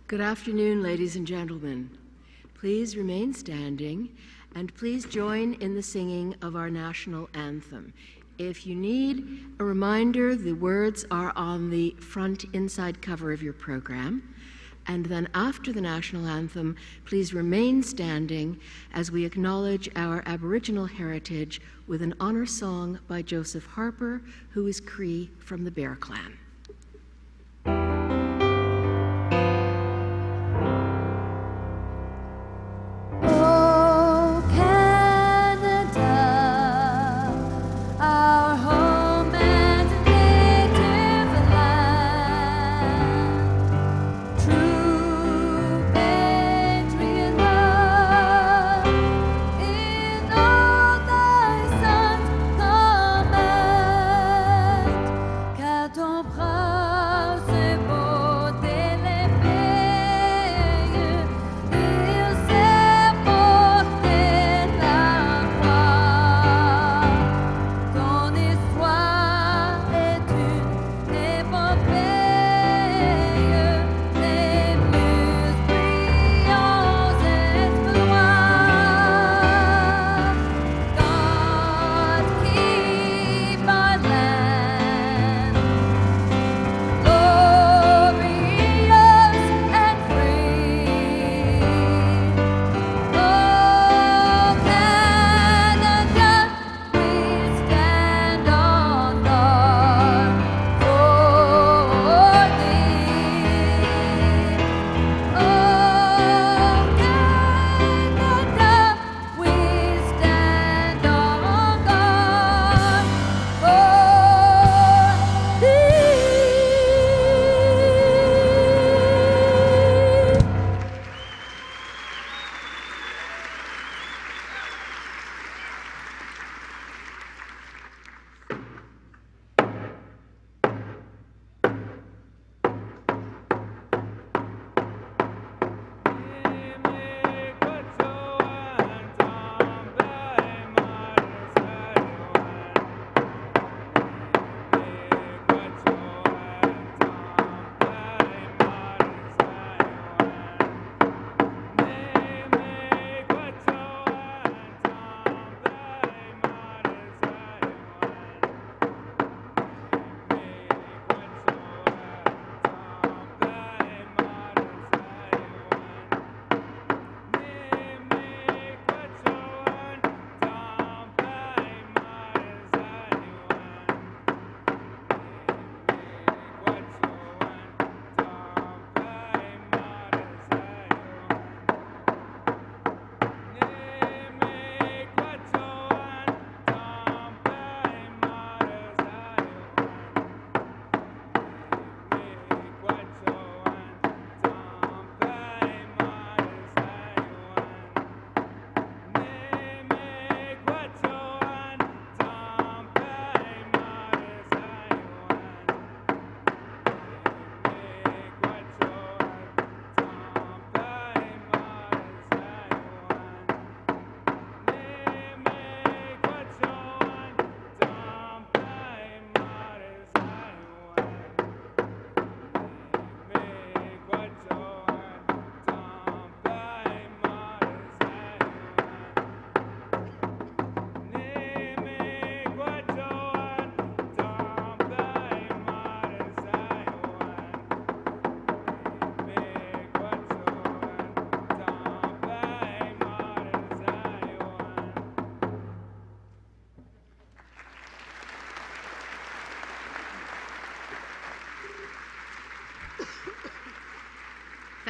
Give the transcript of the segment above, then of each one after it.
Good afternoon, ladies and gentlemen. Please remain standing and please join in the singing of our national anthem. If you need a reminder, the words are on the front inside cover of your program. And then after the national anthem, please remain standing as we acknowledge our Aboriginal heritage with an honor song by Joseph Harper, who is Cree from the Bear Clan.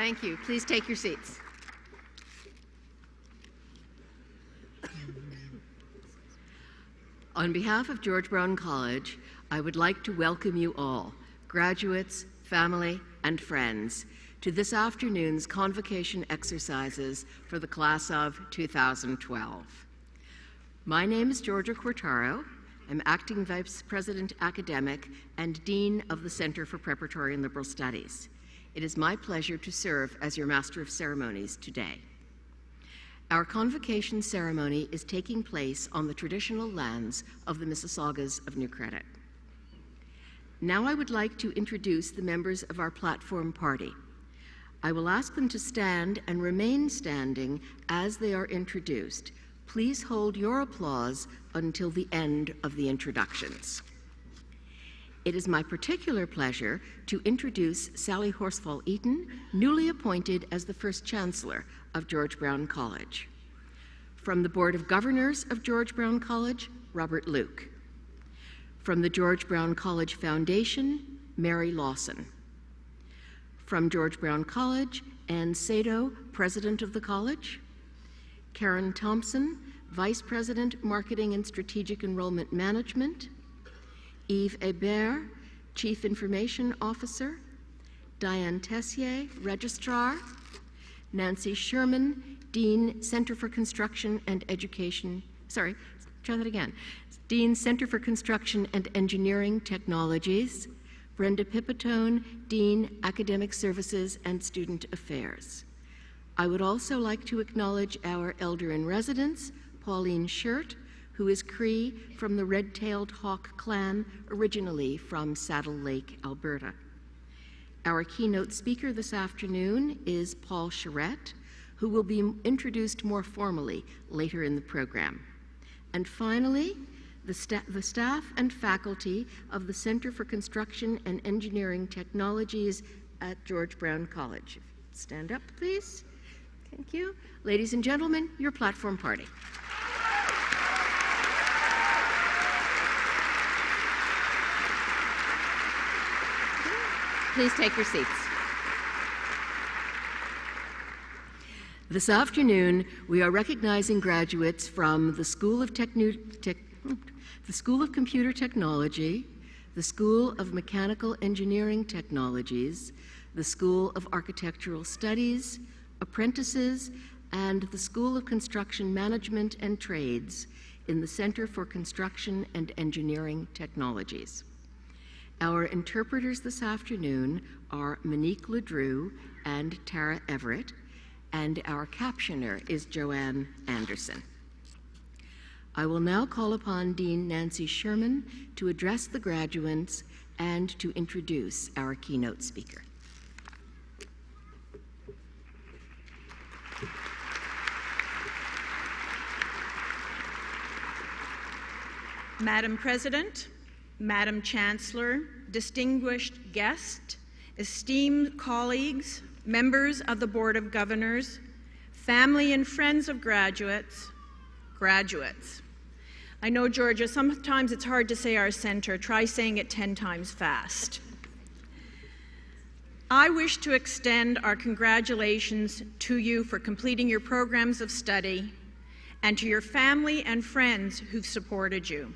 Thank you. Please take your seats. On behalf of George Brown College, I would like to welcome you all, graduates, family, and friends, to this afternoon's convocation exercises for the class of 2012. My name is Georgia Quartaro. I'm Acting Vice President Academic and Dean of the Center for Preparatory and Liberal Studies. It is my pleasure to serve as your Master of Ceremonies today. Our convocation ceremony is taking place on the traditional lands of the Mississaugas of New Credit. Now I would like to introduce the members of our platform party. I will ask them to stand and remain standing as they are introduced. Please hold your applause until the end of the introductions. It is my particular pleasure to introduce Sally Horsfall-Eaton, newly appointed as the first Chancellor of George Brown College. From the Board of Governors of George Brown College, Robert Luke. From the George Brown College Foundation, Mary Lawson. From George Brown College, Ann Sado, President of the College. Karen Thompson, Vice President, Marketing and Strategic Enrollment Management. Yves Hébert, Chief Information Officer. Diane Tessier, Registrar. Nancy Sherman, Dean, Center for Construction and Education. Sorry, try that again. Dean, Center for Construction and Engineering Technologies. Brenda Pipitone, Dean, Academic Services and Student Affairs. I would also like to acknowledge our Elder in Residence, Pauline Shirt, who is Cree from the Red-Tailed Hawk clan, originally from Saddle Lake, Alberta. Our keynote speaker this afternoon is Paul Charette, who will be introduced more formally later in the program. And finally, the staff and faculty of the Center for Construction and Engineering Technologies at George Brown College. Stand up, please. Thank you. Ladies and gentlemen, your platform party. Please take your seats. This afternoon, we are recognizing graduates from the School of Computer Technology, the School of Mechanical Engineering Technologies, the School of Architectural Studies, apprentices, and the School of Construction Management and Trades in the Center for Construction and Engineering Technologies. Our interpreters this afternoon are Monique Ledrew and Tara Everett, and our captioner is Joanne Anderson. I will now call upon Dean Nancy Sherman to address the graduates and to introduce our keynote speaker. Madam President, Madam Chancellor, distinguished guests, esteemed colleagues, members of the Board of Governors, family and friends of graduates. I know, Georgia, sometimes it's hard to say our center. Try saying it 10 times fast. I wish to extend our congratulations to you for completing your programs of study and to your family and friends who've supported you.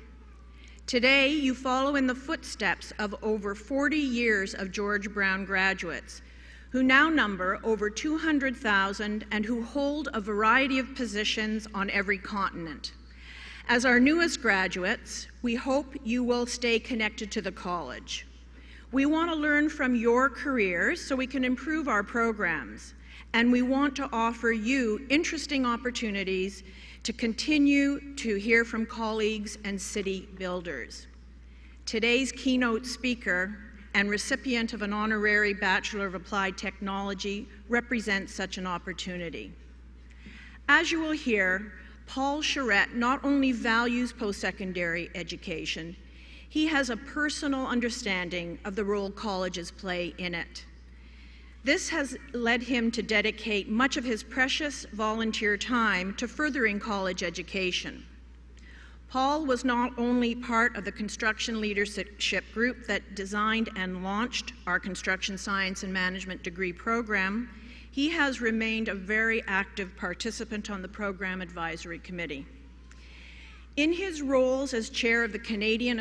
Today, you follow in the footsteps of over 40 years of George Brown graduates, who now number over 200,000 and who hold a variety of positions on every continent. As our newest graduates, we hope you will stay connected to the college. We want to learn from your careers so we can improve our programs, and we want to offer you interesting opportunities to continue to hear from colleagues and city builders. Today's keynote speaker and recipient of an honorary Bachelor of Applied Technology represents such an opportunity. As you will hear, Paul Charette not only values post-secondary education, he has a personal understanding of the role colleges play in it. This has led him to dedicate much of his precious volunteer time to furthering college education. Paul was not only part of the construction leadership group that designed and launched our Construction Science and Management degree program, he has remained a very active participant on the Program Advisory Committee. In his roles as chair of the Canadian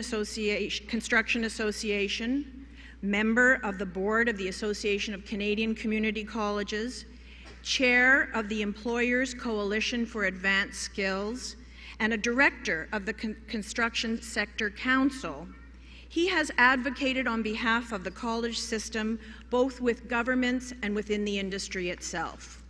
Construction Association, member of the board of the Association of Canadian Community Colleges, chair of the Employers Coalition for Advanced Skills, and a director of the Construction Sector Council, he has advocated on behalf of the college system, both with governments and within the industry itself.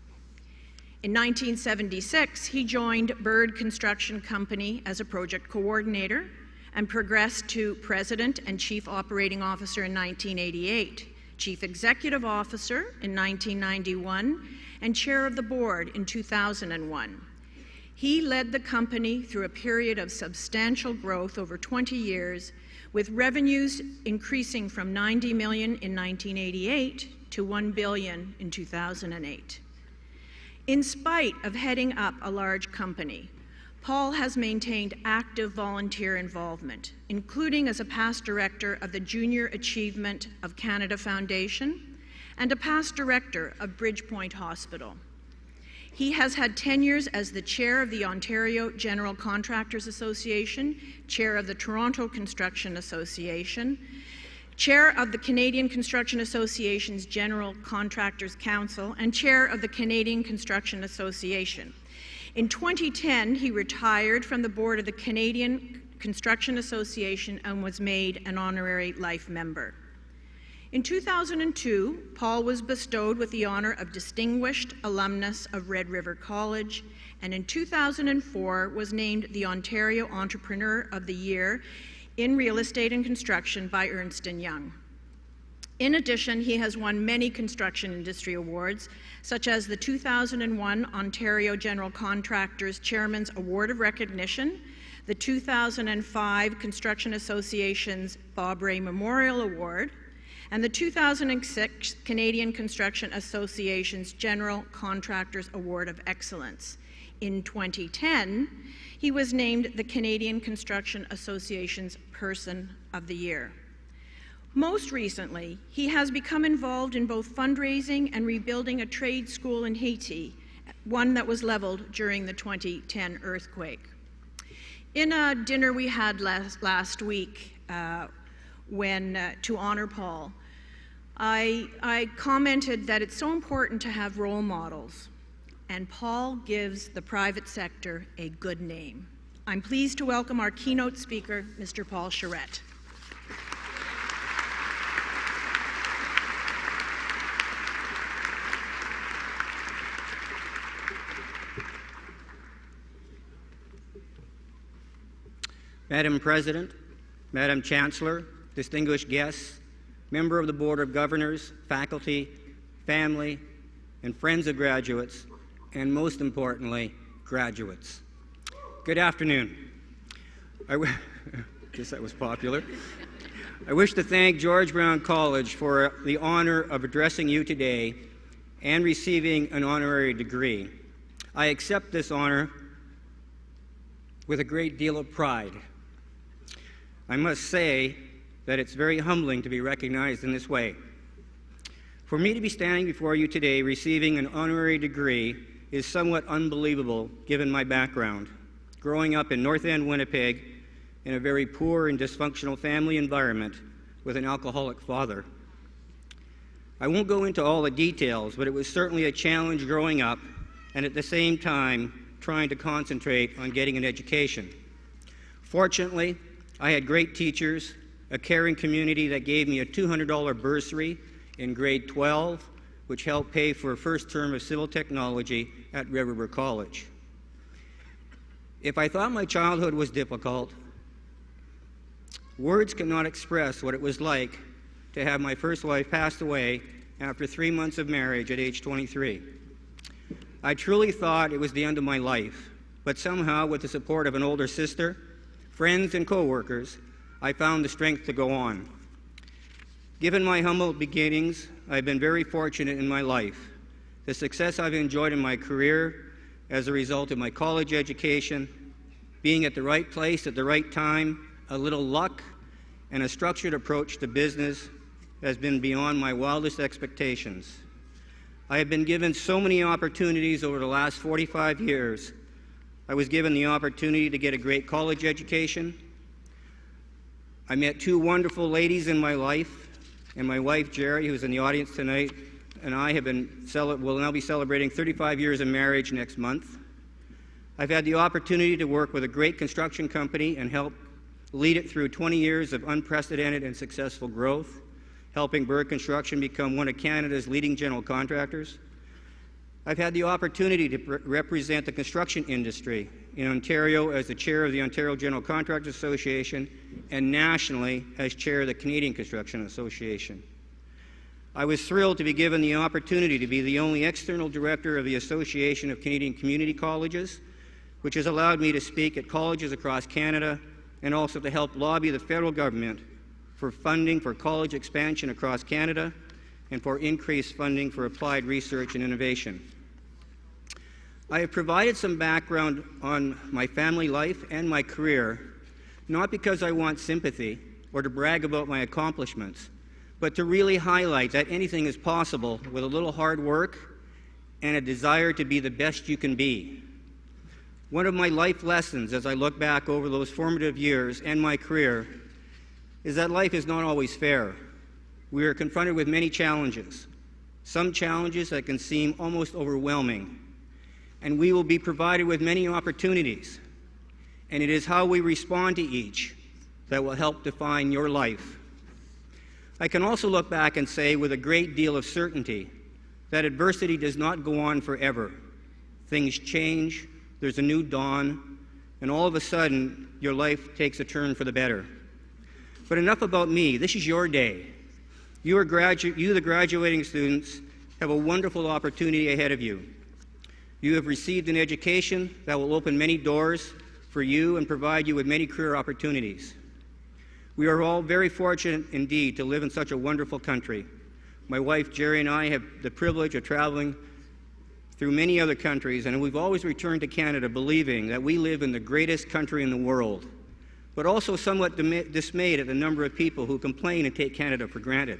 In 1976, he joined Bird Construction Company as a project coordinator and progressed to president and chief operating officer in 1988, Chief Executive Officer in 1991, and Chair of the Board in 2001. He led the company through a period of substantial growth over 20 years, with revenues increasing from $90 million in 1988 to $1 billion in 2008. In spite of heading up a large company, Paul has maintained active volunteer involvement, including as a past director of the Junior Achievement of Canada Foundation and a past director of Bridgepoint Hospital. He has had tenures as the chair of the Ontario General Contractors Association, chair of the Toronto Construction Association, chair of the Canadian Construction Association's General Contractors Council, and chair of the Canadian Construction Association. In 2010, he retired from the board of the Canadian Construction Association and was made an honorary life member. In 2002, Paul was bestowed with the honor of Distinguished Alumnus of Red River College, and in 2004 was named the Ontario Entrepreneur of the Year in Real Estate and Construction by Ernst & Young. In addition, he has won many construction industry awards, such as the 2001 Ontario General Contractors Chairman's Award of Recognition, the 2005 Construction Association's Bob Ray Memorial Award, and the 2006 Canadian Construction Association's General Contractors Award of Excellence. In 2010, he was named the Canadian Construction Association's Person of the Year. Most recently, he has become involved in both fundraising and rebuilding a trade school in Haiti, one that was leveled during the 2010 earthquake. In a dinner we had last week to honor Paul, I commented that it's so important to have role models, and Paul gives the private sector a good name. I'm pleased to welcome our keynote speaker, Mr. Paul Charette. Madam President, Madam Chancellor, distinguished guests, member of the Board of Governors, faculty, family, and friends of graduates, and most importantly, graduates. Good afternoon. Guess that was popular. I wish to thank George Brown College for the honor of addressing you today and receiving an honorary degree. I accept this honor with a great deal of pride. I must say that it's very humbling to be recognized in this way. For me to be standing before you today receiving an honorary degree is somewhat unbelievable given my background. Growing up in North End, Winnipeg, in a very poor and dysfunctional family environment with an alcoholic father. I won't go into all the details, but it was certainly a challenge growing up and at the same time trying to concentrate on getting an education. Fortunately, I had great teachers, a caring community that gave me a $200 bursary in grade 12, which helped pay for a first term of civil technology at Red River College. If I thought my childhood was difficult, words cannot express what it was like to have my first wife pass away after 3 months of marriage at age 23. I truly thought it was the end of my life, but somehow, with the support of an older sister, friends, and co-workers, I found the strength to go on. Given my humble beginnings, I've been very fortunate in my life. The success I've enjoyed in my career as a result of my college education, being at the right place at the right time, a little luck, and a structured approach to business has been beyond my wildest expectations. I have been given so many opportunities over the last 45 years. I was given the opportunity to get a great college education. I met two wonderful ladies in my life, and my wife, Jerry, who's in the audience tonight, and I will now be celebrating 35 years of marriage next month. I've had the opportunity to work with a great construction company and help lead it through 20 years of unprecedented and successful growth, helping Bird Construction become one of Canada's leading general contractors. I've had the opportunity to represent the construction industry in Ontario as the chair of the Ontario General Contractors Association and nationally as chair of the Canadian Construction Association. I was thrilled to be given the opportunity to be the only external director of the Association of Canadian Community Colleges, which has allowed me to speak at colleges across Canada and also to help lobby the federal government for funding for college expansion across Canada and for increased funding for applied research and innovation. I have provided some background on my family life and my career, not because I want sympathy or to brag about my accomplishments, but to really highlight that anything is possible with a little hard work and a desire to be the best you can be. One of my life lessons as I look back over those formative years and my career is that life is not always fair. We are confronted with many challenges, some challenges that can seem almost overwhelming, and we will be provided with many opportunities, and it is how we respond to each that will help define your life. I can also look back and say with a great deal of certainty that adversity does not go on forever. Things change, there's a new dawn, and all of a sudden, your life takes a turn for the better. But enough about me. This is your day. You, the graduating students, have a wonderful opportunity ahead of you. You have received an education that will open many doors for you and provide you with many career opportunities. We are all very fortunate indeed to live in such a wonderful country. My wife Jerry and I have the privilege of traveling through many other countries, and we've always returned to Canada believing that we live in the greatest country in the world, but also somewhat dismayed at the number of people who complain and take Canada for granted.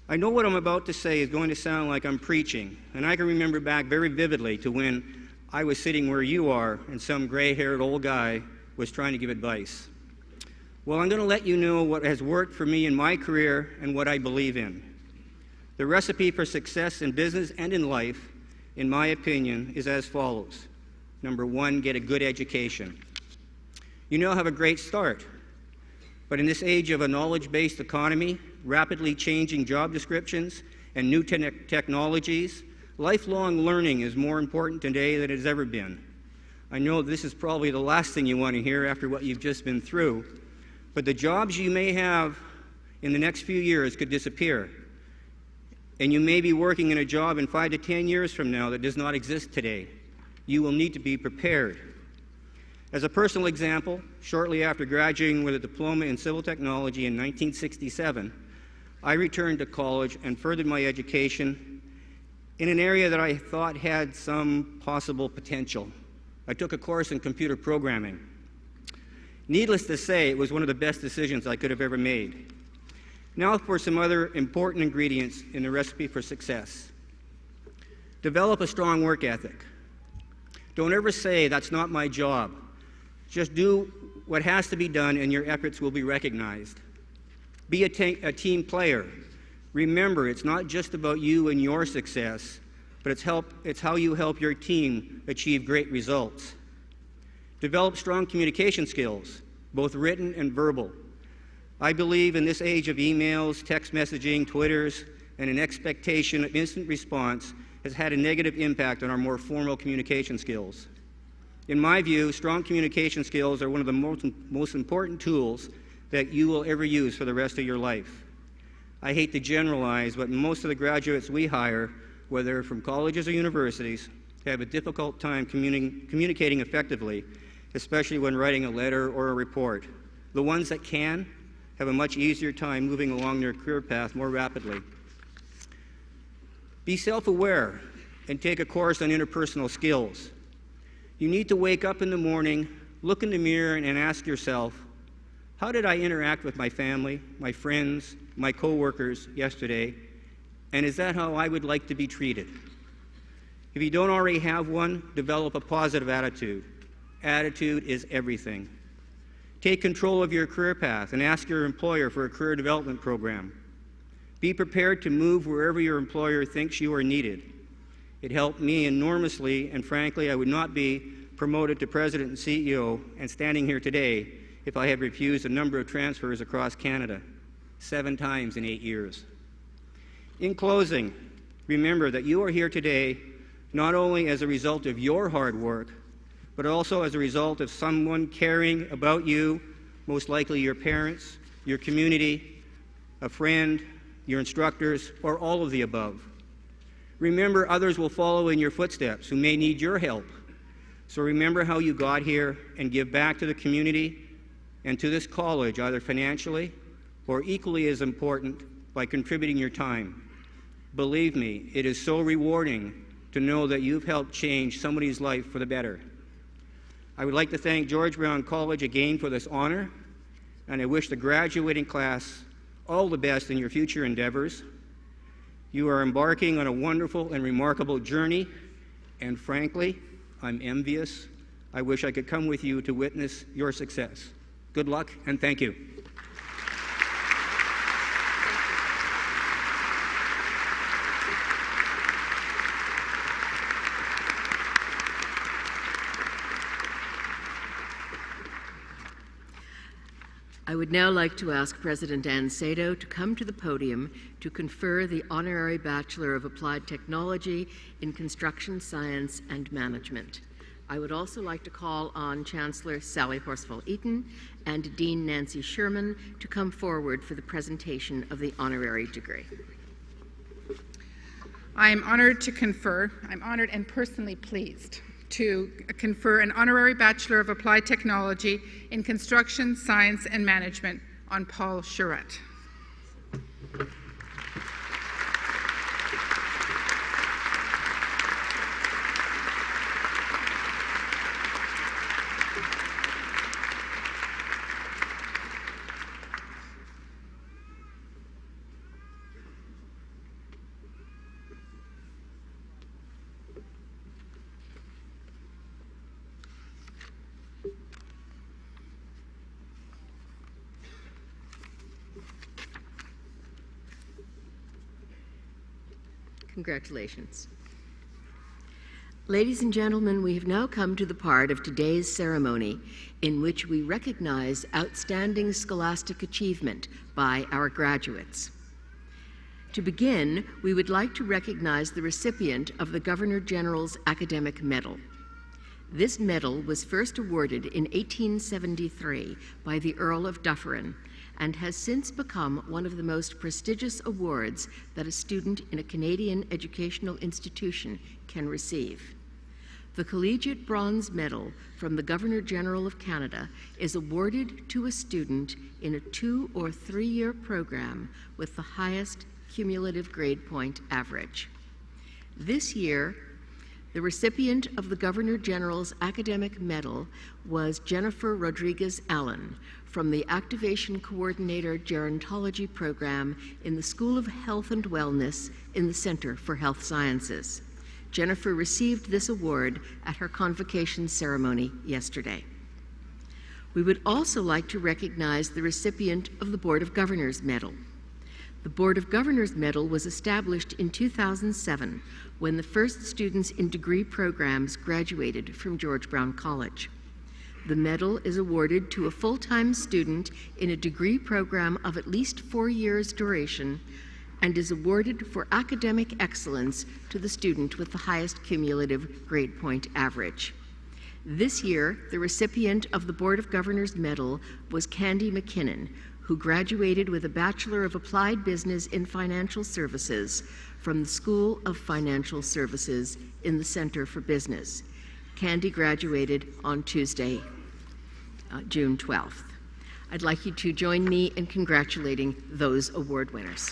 I know what I'm about to say is going to sound like I'm preaching, and I can remember back very vividly to when I was sitting where you are and some gray-haired old guy was trying to give advice. Well, I'm going to let you know what has worked for me in my career and what I believe in. The recipe for success in business and in life, in my opinion, is as follows. Number one, get a good education. You now have a great start, but in this age of a knowledge-based economy, rapidly changing job descriptions, and new technologies, lifelong learning is more important today than it has ever been. I know this is probably the last thing you want to hear after what you've just been through, but the jobs you may have in the next few years could disappear, and you may be working in a job in 5 to 10 years from now that does not exist today. You will need to be prepared. As a personal example, shortly after graduating with a diploma in civil technology in 1967, I returned to college and furthered my education in an area that I thought had some possible potential. I took a course in computer programming. Needless to say, it was one of the best decisions I could have ever made. Now for some other important ingredients in the recipe for success. Develop a strong work ethic. Don't ever say, "That's not my job." Just do what has to be done and your efforts will be recognized. Be a team player. Remember, it's not just about you and your success, but it's how you help your team achieve great results. Develop strong communication skills, both written and verbal. I believe in this age of emails, text messaging, Twitters, and an expectation of instant response has had a negative impact on our more formal communication skills. In my view, strong communication skills are one of the most important tools that you will ever use for the rest of your life. I hate to generalize, but most of the graduates we hire, whether from colleges or universities, have a difficult time communicating effectively, especially when writing a letter or a report. The ones that can have a much easier time moving along their career path more rapidly. Be self-aware and take a course on interpersonal skills. You need to wake up in the morning, look in the mirror, and ask yourself, how did I interact with my family, my friends, my coworkers yesterday, and is that how I would like to be treated? If you don't already have one, develop a positive attitude. Attitude is everything. Take control of your career path and ask your employer for a career development program. Be prepared to move wherever your employer thinks you are needed. It helped me enormously, and frankly, I would not be promoted to president and CEO and standing here today if I had refused a number of transfers across Canada, 7 times in 8 years. In closing, remember that you are here today not only as a result of your hard work, but also as a result of someone caring about you, most likely your parents, your community, a friend, your instructors, or all of the above. Remember, others will follow in your footsteps who may need your help. So remember how you got here and give back to the community and to this college, either financially or equally as important, by contributing your time. Believe me, it is so rewarding to know that you've helped change somebody's life for the better. I would like to thank George Brown College again for this honor, and I wish the graduating class all the best in your future endeavors. You are embarking on a wonderful and remarkable journey, and frankly, I'm envious. I wish I could come with you to witness your success. Good luck, and thank you. I would now like to ask President Ann Sado to come to the podium to confer the Honorary Bachelor of Applied Technology in Construction Science and Management. I would also like to call on Chancellor Sally Horsfall-Eaton and Dean Nancy Sherman to come forward for the presentation of the honorary degree. I am honored to confer, I'm honored and personally pleased to confer an Honorary Bachelor of Applied Technology in Construction, Science, and Management on Paul Charette. Congratulations. Ladies and gentlemen, we have now come to the part of today's ceremony in which we recognize outstanding scholastic achievement by our graduates. To begin, we would like to recognize the recipient of the Governor General's Academic Medal. This medal was first awarded in 1873 by the Earl of Dufferin and has since become one of the most prestigious awards that a student in a Canadian educational institution can receive. The Collegiate Bronze Medal from the Governor-General of Canada is awarded to a student in a 2- or 3-year program with the highest cumulative grade point average. This year, the recipient of the Governor-General's Academic Medal was Jennifer Rodriguez Allen from the Activation Coordinator Gerontology Program in the School of Health and Wellness in the Center for Health Sciences. Jennifer received this award at her convocation ceremony yesterday. We would also like to recognize the recipient of the Board of Governors Medal. The Board of Governors Medal was established in 2007 when the first students in degree programs graduated from George Brown College. The medal is awarded to a full-time student in a degree program of at least 4 years duration and is awarded for academic excellence to the student with the highest cumulative grade point average. This year, the recipient of the Board of Governors Medal was Candy McKinnon, who graduated with a Bachelor of Applied Business in Financial Services from the School of Financial Services in the Center for Business. Candy graduated on Tuesday, June 12th. I'd like you to join me in congratulating those award winners.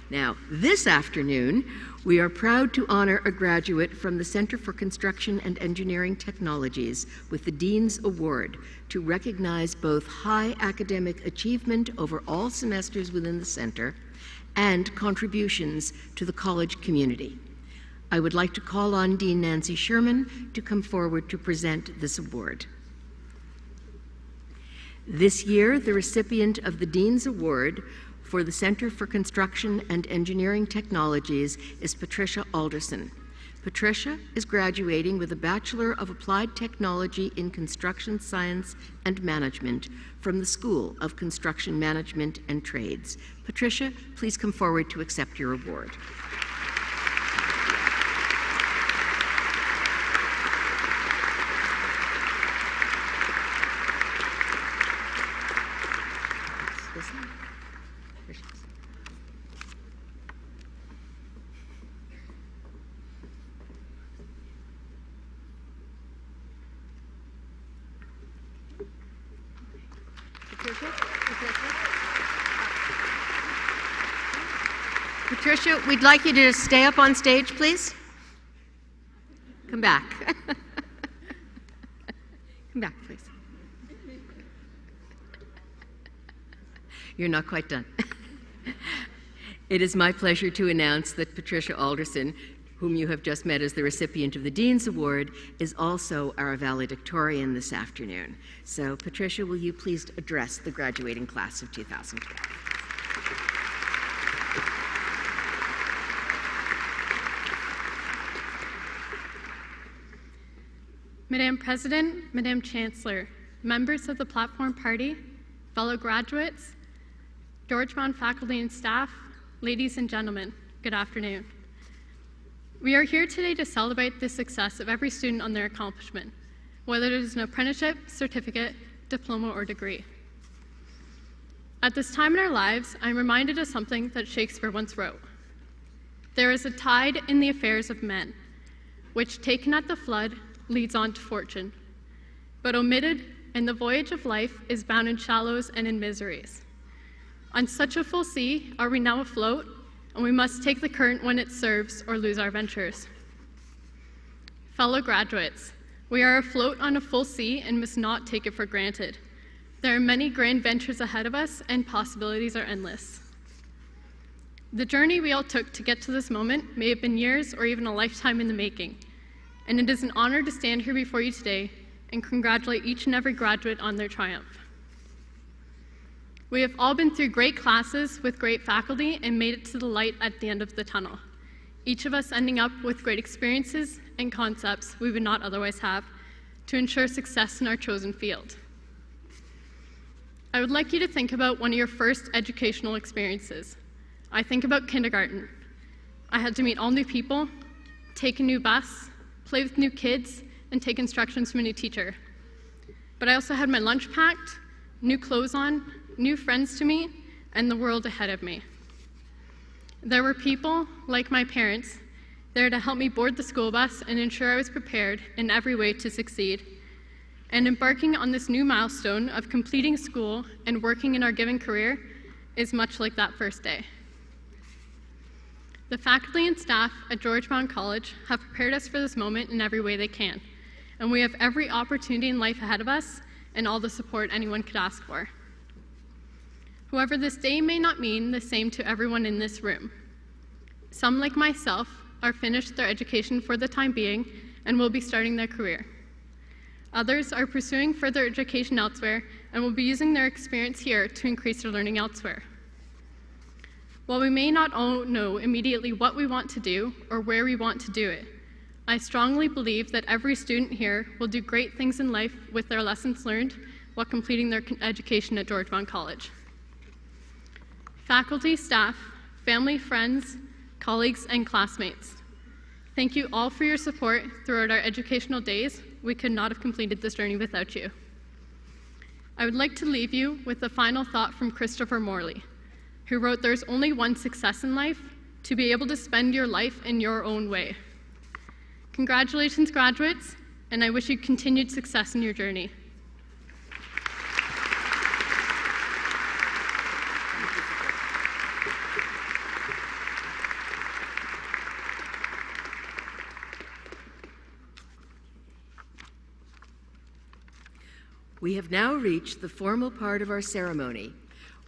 Now, this afternoon, we are proud to honor a graduate from the Center for Construction and Engineering Technologies with the Dean's Award to recognize both high academic achievement over all semesters within the center and contributions to the college community. I would like to call on Dean Nancy Sherman to come forward to present this award. This year, the recipient of the Dean's Award for the Center for Construction and Engineering Technologies is Patricia Alderson. Patricia is graduating with a Bachelor of Applied Technology in Construction Science and Management from the School of Construction Management and Trades. Patricia, please come forward to accept your award. Patricia, we'd like you to stay up on stage, please. Come back. Come back, please. You're not quite done. It is my pleasure to announce that Patricia Alderson, whom you have just met as the recipient of the Dean's Award, is also our valedictorian this afternoon. So, Patricia, will you please address the graduating class of 2012? Madam President, Madam Chancellor, members of the Platform Party, fellow graduates, George Brown faculty and staff, ladies and gentlemen, good afternoon. We are here today to celebrate the success of every student on their accomplishment, whether it is an apprenticeship, certificate, diploma, or degree. At this time in our lives, I'm reminded of something that Shakespeare once wrote. There is a tide in the affairs of men, which taken at the flood leads on to fortune, but omitted in the voyage of life is bound in shallows and in miseries. On such a full sea are we now afloat, and we must take the current when it serves or lose our ventures. Fellow graduates, we are afloat on a full sea and must not take it for granted. There are many grand ventures ahead of us and possibilities are endless. The journey we all took to get to this moment may have been years or even a lifetime in the making, and it is an honor to stand here before you today and congratulate each and every graduate on their triumph. We have all been through great classes with great faculty and made it to the light at the end of the tunnel, each of us ending up with great experiences and concepts we would not otherwise have to ensure success in our chosen field. I would like you to think about one of your first educational experiences. I think about kindergarten. I had to meet all new people, take a new bus, play with new kids, and take instructions from a new teacher. But I also had my lunch packed, new clothes on, new friends to meet, and the world ahead of me. There were people, like my parents, there to help me board the school bus and ensure I was prepared in every way to succeed. And embarking on this new milestone of completing school and working in our given career is much like that first day. The faculty and staff at George Brown College have prepared us for this moment in every way they can, and we have every opportunity in life ahead of us and all the support anyone could ask for. However, this day may not mean the same to everyone in this room. Some, like myself, are finished their education for the time being and will be starting their career. Others are pursuing further education elsewhere and will be using their experience here to increase their learning elsewhere. While we may not all know immediately what we want to do or where we want to do it, I strongly believe that every student here will do great things in life with their lessons learned while completing their education at George Brown College. Faculty, staff, family, friends, colleagues, and classmates, thank you all for your support throughout our educational days. We could not have completed this journey without you. I would like to leave you with a final thought from Christopher Morley, who wrote, "There's only one success in life, to be able to spend your life in your own way." Congratulations, graduates, and I wish you continued success in your journey. We have now reached the formal part of our ceremony,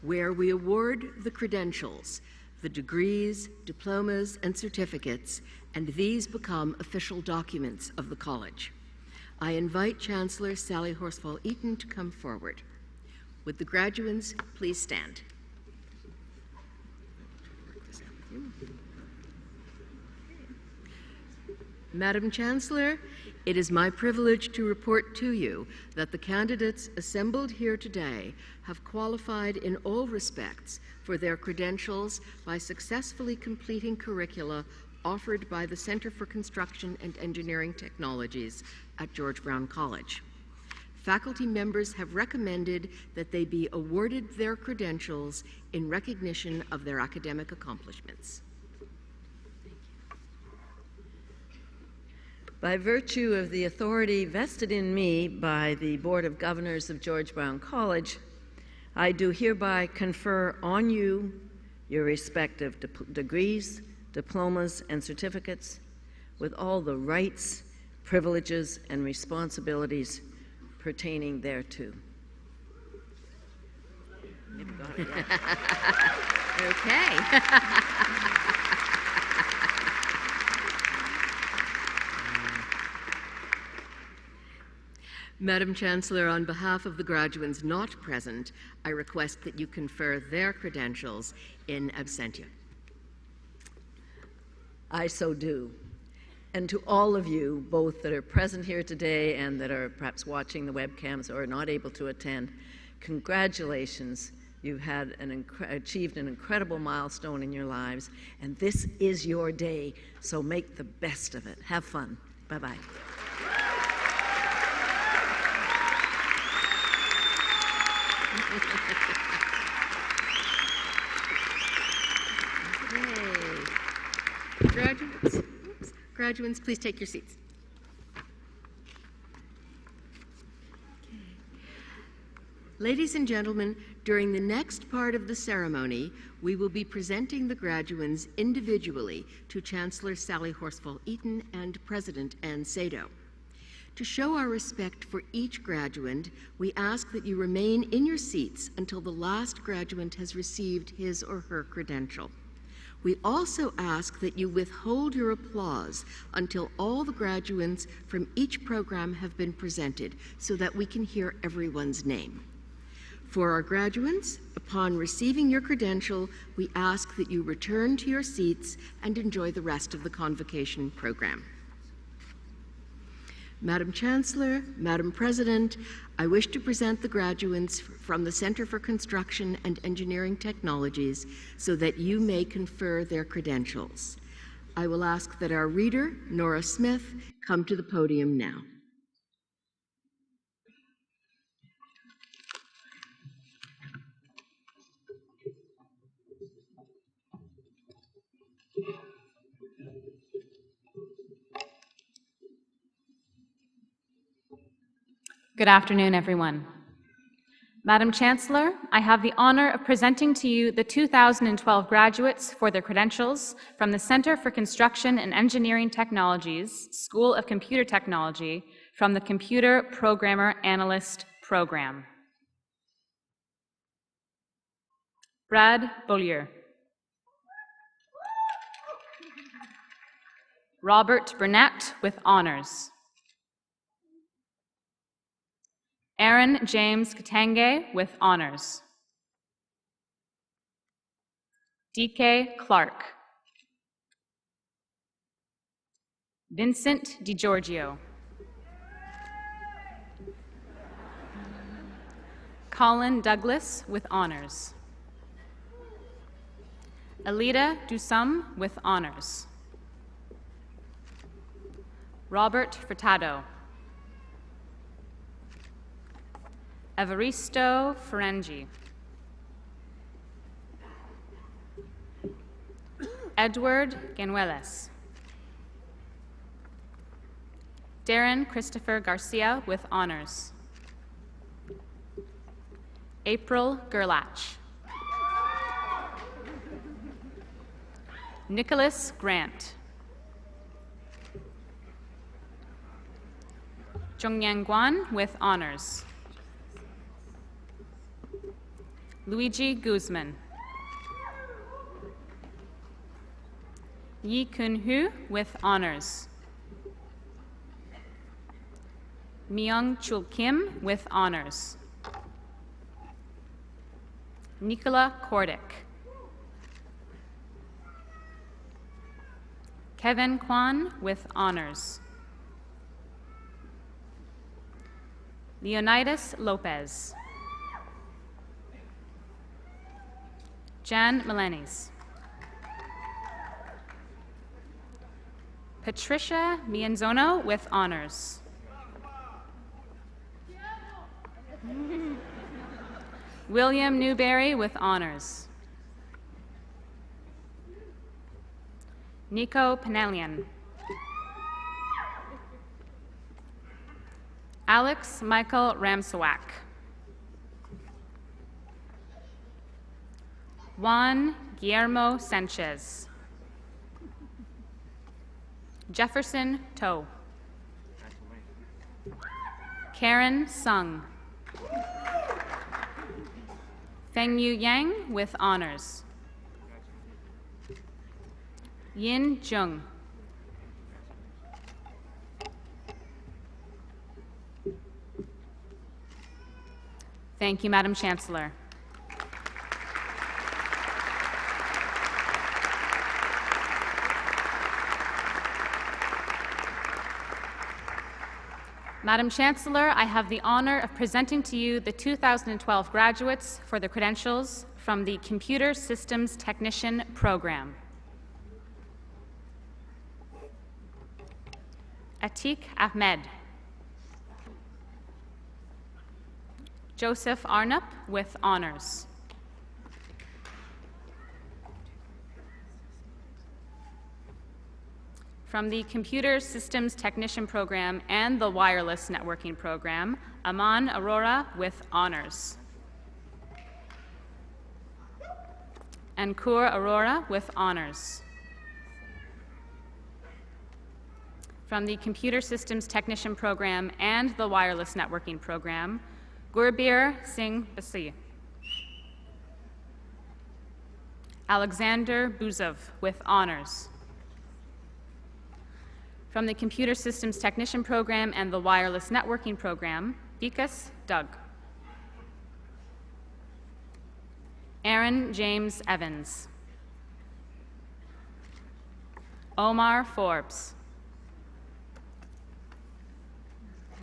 where we award the credentials, the degrees, diplomas, and certificates, and these become official documents of the college. I invite Chancellor Sally Horsfall-Eaton to come forward. Would the graduands please stand? Madam Chancellor, it is my privilege to report to you that the candidates assembled here today have qualified in all respects for their credentials by successfully completing curricula offered by the Center for Construction and Engineering Technologies at George Brown College. Faculty members have recommended that they be awarded their credentials in recognition of their academic accomplishments. By virtue of the authority vested in me by the Board of Governors of George Brown College, I do hereby confer on you your respective degrees, diplomas, and certificates with all the rights, privileges, and responsibilities pertaining thereto. Okay. Madam Chancellor, on behalf of the graduates not present, I request that you confer their credentials in absentia. I so do. And to all of you, both that are present here today and that are perhaps watching the webcams or are not able to attend, congratulations. You had achieved an incredible milestone in your lives, and this is your day, so make the best of it. Have fun. Bye-bye. Okay. Graduates, please take your seats. Ladies and gentlemen, during the next part of the ceremony, we will be presenting the graduands individually to Chancellor Sally Horsfall-Eaton and President Ann Sado. To show our respect for each graduand, we ask that you remain in your seats until the last graduand has received his or her credential. We also ask that you withhold your applause until all the graduands from each program have been presented so that we can hear everyone's name. For our graduands, upon receiving your credential, we ask that you return to your seats and enjoy the rest of the convocation program. Madam Chancellor, Madam President, I wish to present the graduates from the Center for Construction and Engineering Technologies so that you may confer their credentials. I will ask that our reader, Nora Smith, come to the podium now. Good afternoon, everyone. Madam Chancellor, I have the honor of presenting to you the 2012 graduates for their credentials from the Center for Construction and Engineering Technologies, School of Computer Technology, from the Computer Programmer Analyst Program. Brad Beaulieu. Robert Burnett with honors. Aaron James Katange with honors. DK Clark. Vincent DiGiorgio. Colin Douglas with honors. Alida Dusum with honors. Robert Furtado. Evaristo Ferengi. Edward Ganueles. Darren Christopher Garcia with honors. April Gerlach. Nicholas Grant. Zhongyang Guan with honors. Luigi Guzman. Yi Kun Hu with honors. Myung Chul Kim with honors. Nicola Kordick. Kevin Kwan with honors. Leonidas Lopez. Jan Melenis. Patricia Mianzono with honors. William Newberry with honors. Nico Panelian. Alex Michael Ramsawak. Juan Guillermo Sanchez. Jefferson To. Karen Sung. Fengyu Yang with honors. Yin Jung. Thank you, Madam Chancellor. Madam Chancellor, I have the honor of presenting to you the 2012 graduates for the credentials from the Computer Systems Technician Program. Atiq Ahmed. Joseph Arnup with honors. From the Computer Systems Technician Program and the Wireless Networking Program, Aman Arora with honors. Ankur Arora with honors. From the Computer Systems Technician Program and the Wireless Networking Program, Gurbir Singh Basi. Alexander Buzov with honors. From the Computer Systems Technician Program and the Wireless Networking Program, Vikas Doug. Aaron James Evans. Omar Forbes.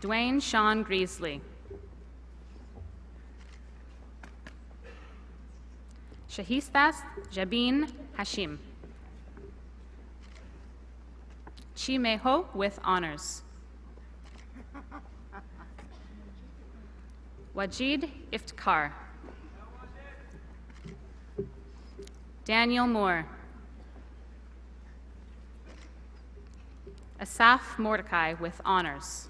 Dwayne Sean Greasley. Shahistas Jabin Hashim. Chi Meho with honors. Wajid Iftikhar. Daniel Moore. Asaf Mordecai with honors.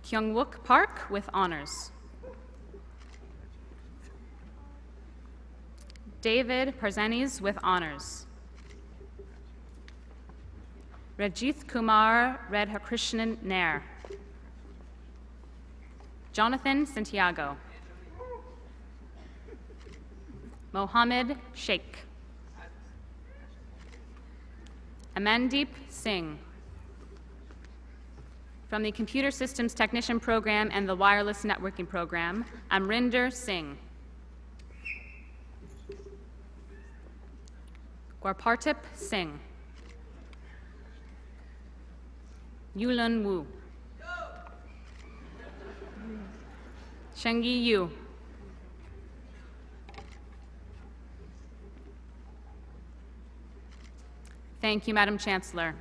Kyungwook Park with honors. David Parzanis with honors. Rajith Kumar Radhakrishnan Nair. Jonathan Santiago. Mohammed Sheikh. Amandeep Singh. From the Computer Systems Technician Program and the Wireless Networking Program, Amrinder Singh. Gwarpartip Singh. Yulun Wu. Shengi Yu. Thank you, Madam Chancellor.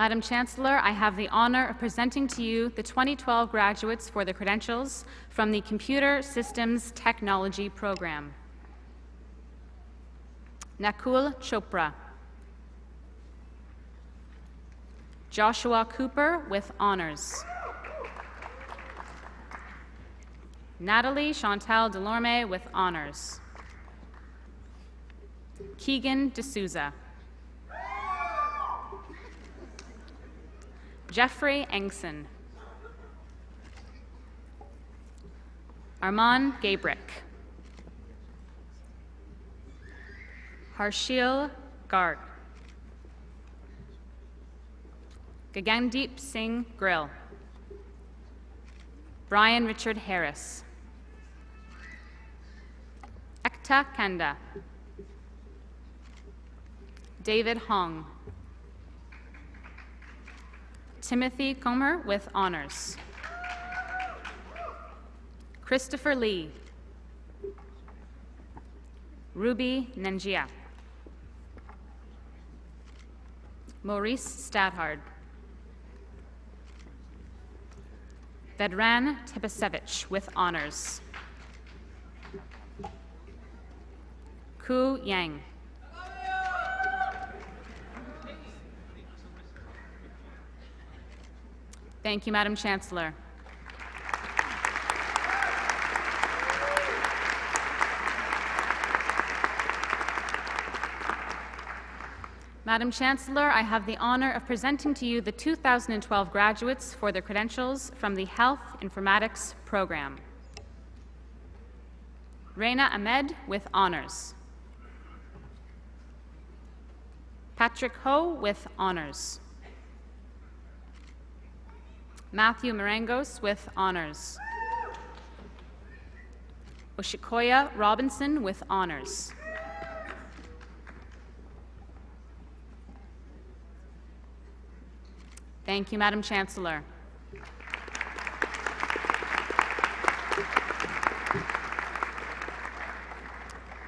Madam Chancellor, I have the honor of presenting to you the 2012 graduates for the credentials from the Computer Systems Technology Program. Nakul Chopra. Joshua Cooper with honors. Natalie Chantal Delorme with honors. Keegan D'Souza. Jeffrey Engson. Armand Gabrick. Harshil Garg. Gagandeep Singh Grill. Brian Richard Harris. Ekta Kanda. David Hong. Timothy Comer with honors. Christopher Lee. Ruby Nanjia. Maurice Stadhard. Vedran Tepesevich with honors. Ku Yang. Thank you, Madam Chancellor. Madam Chancellor, I have the honor of presenting to you the 2012 graduates for their credentials from the Health Informatics program. Reina Ahmed with honors. Patrick Ho with honors. Matthew Marangos with honors. Oshikoya Robinson with honors. Thank you, Madam Chancellor.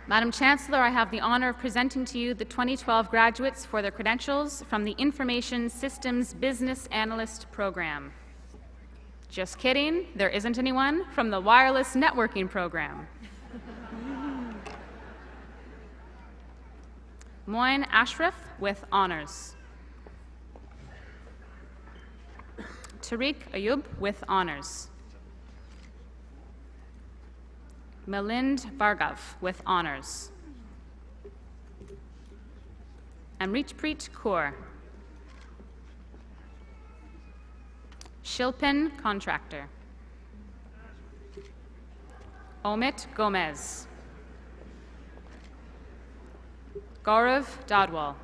Madam Chancellor, I have the honor of presenting to you the 2012 graduates for their credentials from the Information Systems Business Analyst program. Just kidding, there isn't anyone from the Wireless Networking program. Moin Ashraf with honors. Tariq Ayub with honors. Milind Bhargav with honors. Amritpreet Kaur. Shilpin Contractor. Omit Gomez. Gaurav Dadwal.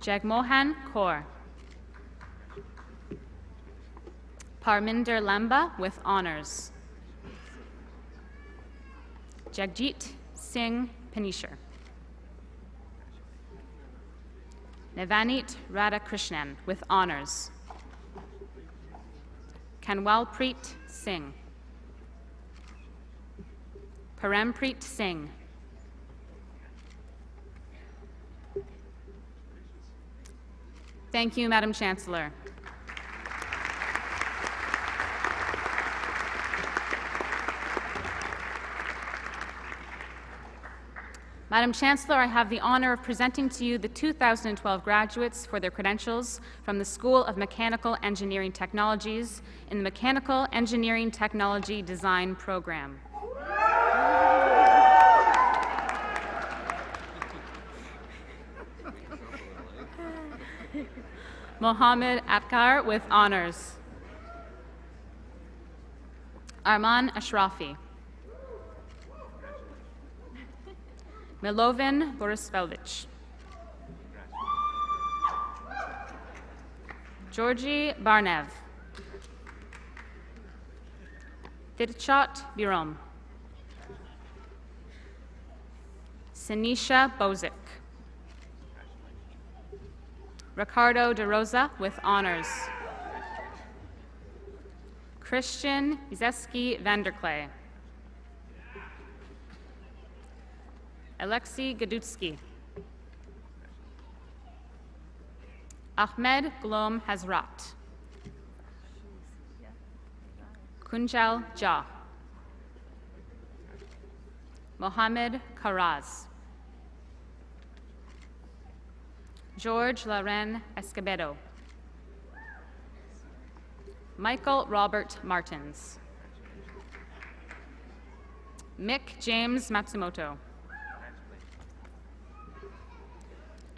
Jagmohan Kaur. Parminder Lamba with honors. Jagjit Singh Panishar. Navanit Radhakrishnan with honors. Kanwalpreet Singh. Parampreet Singh. Thank you, Madam Chancellor. Madam Chancellor, I have the honor of presenting to you the 2012 graduates for their credentials from the School of Mechanical Engineering Technologies in the Mechanical Engineering Technology Design program. Mohammed Atkar with honors. Arman Ashrafi. Milovan Borisovich. Georgi Barnev. Tirchat Birom. Sinisha Bozic. Ricardo De Rosa with honors. Christian Zeski Vanderklay. Alexei Gadutsky. Ahmed Glom Hazrat. Kunjal Jah. Mohammed Karaz. George Laren Escobedo. Michael Robert Martins. Mick James Matsumoto.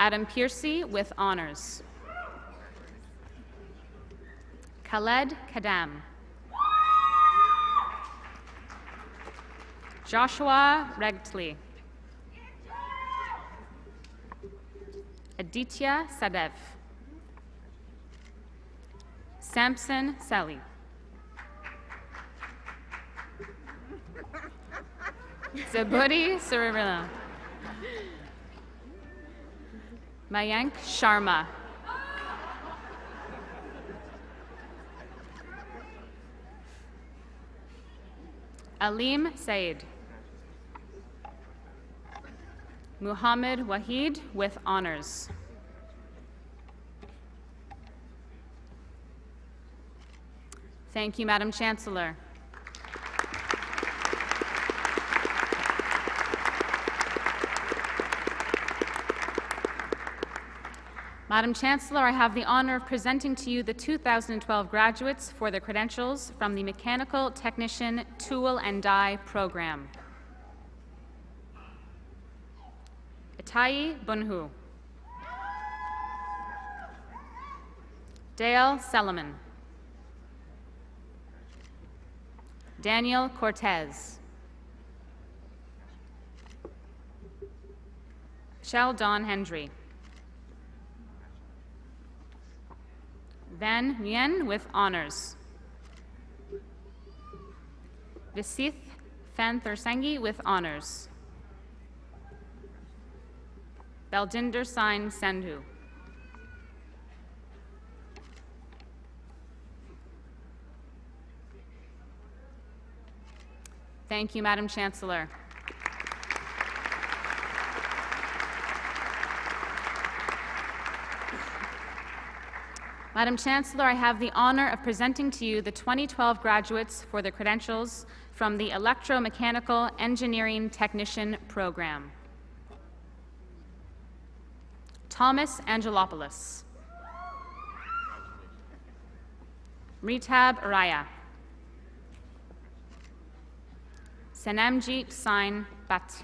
Adam Piercy with honors. Khaled Kadam. Joshua Regtley. Aditya Sadev. Samson Sally. Zabudi Surivilla. Mayank Sharma. Alim Said. Muhammad Wahid with honors. Thank you, Madam Chancellor. Madam Chancellor, I have the honor of presenting to you the 2012 graduates for their credentials from the Mechanical Technician Tool and Die program. Itai Bunhu. Dale Seleman. Daniel Cortez. Shell Don Hendry. Van Nguyen with honors. Visith Fantharsangi with honors. Baljinder Singh Sandhu. Thank you, Madam Chancellor. Madam Chancellor, I have the honor of presenting to you the 2012 graduates for their credentials from the Electromechanical Engineering Technician program. Thomas Angelopoulos. Ritab Araya. Sanamjit Singh Bhat.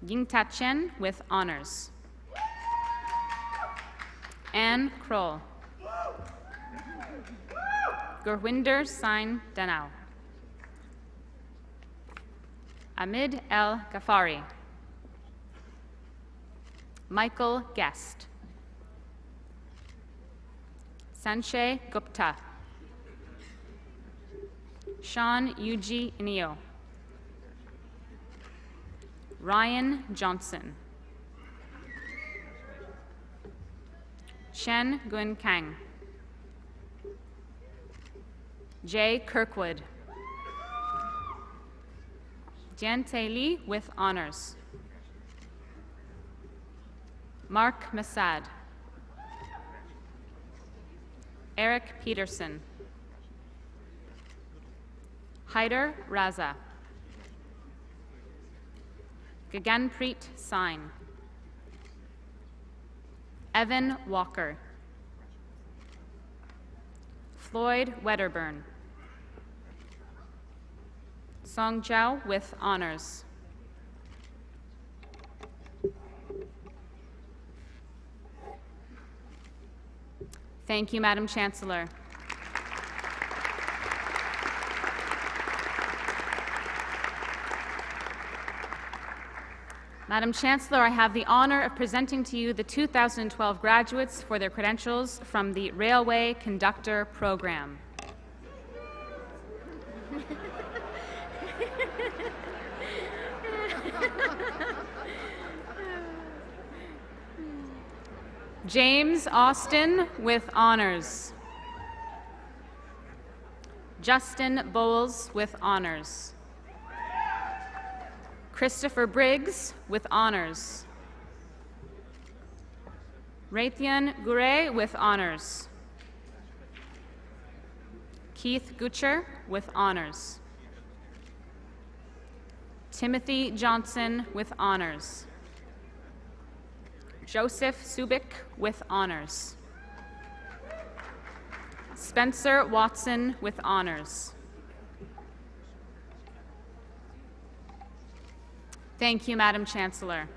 Yingta Chen with honors. Anne Kroll. Gurwinder Singh Danau. Amid El Ghaffari. Michael Guest. Sanchay Gupta. Sean Yuji Inio. Ryan Johnson. Shen Gun Kang. Jay Kirkwood. Jian Tae Lee with honors. Mark Masad. Eric Peterson. Haider Raza. Gaganpreet Singh. Evan Walker. Floyd Wedderburn. Song Jiao with honors. Thank you, Madam Chancellor. Madam Chancellor, I have the honor of presenting to you the 2012 graduates for their credentials from the Railway Conductor program. James Austin with honors. Justin Bowles with honors. Christopher Briggs with honors. Raytheon Gure with honors. Keith Gucher with honors. Timothy Johnson with honors. Joseph Subik with honors. Spencer Watson with honors. Thank you, Madam Chancellor.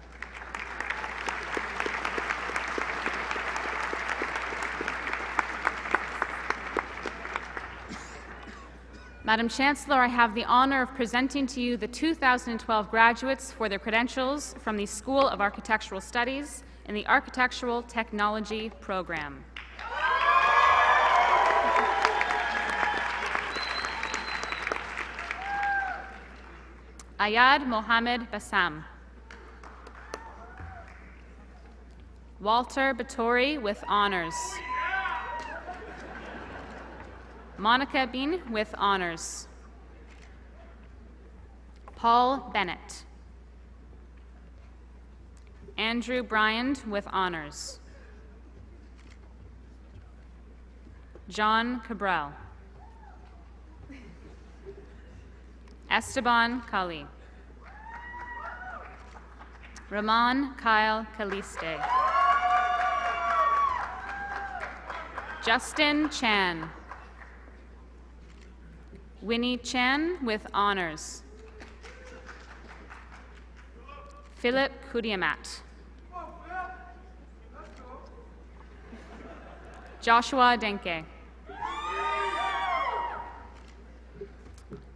Madam Chancellor, I have the honor of presenting to you the 2012 graduates for their credentials from the School of Architectural Studies in the Architectural Technology program. Ayad Mohammed Bassam. Walter Batory with honors. Monica Bean with honors. Paul Bennett. Andrew Bryant with honors. John Cabral. Esteban Kali. Ramon Kyle Caliste. Justin Chan. Winnie Chan with honors. Philip Kudiamat. Joshua Denke.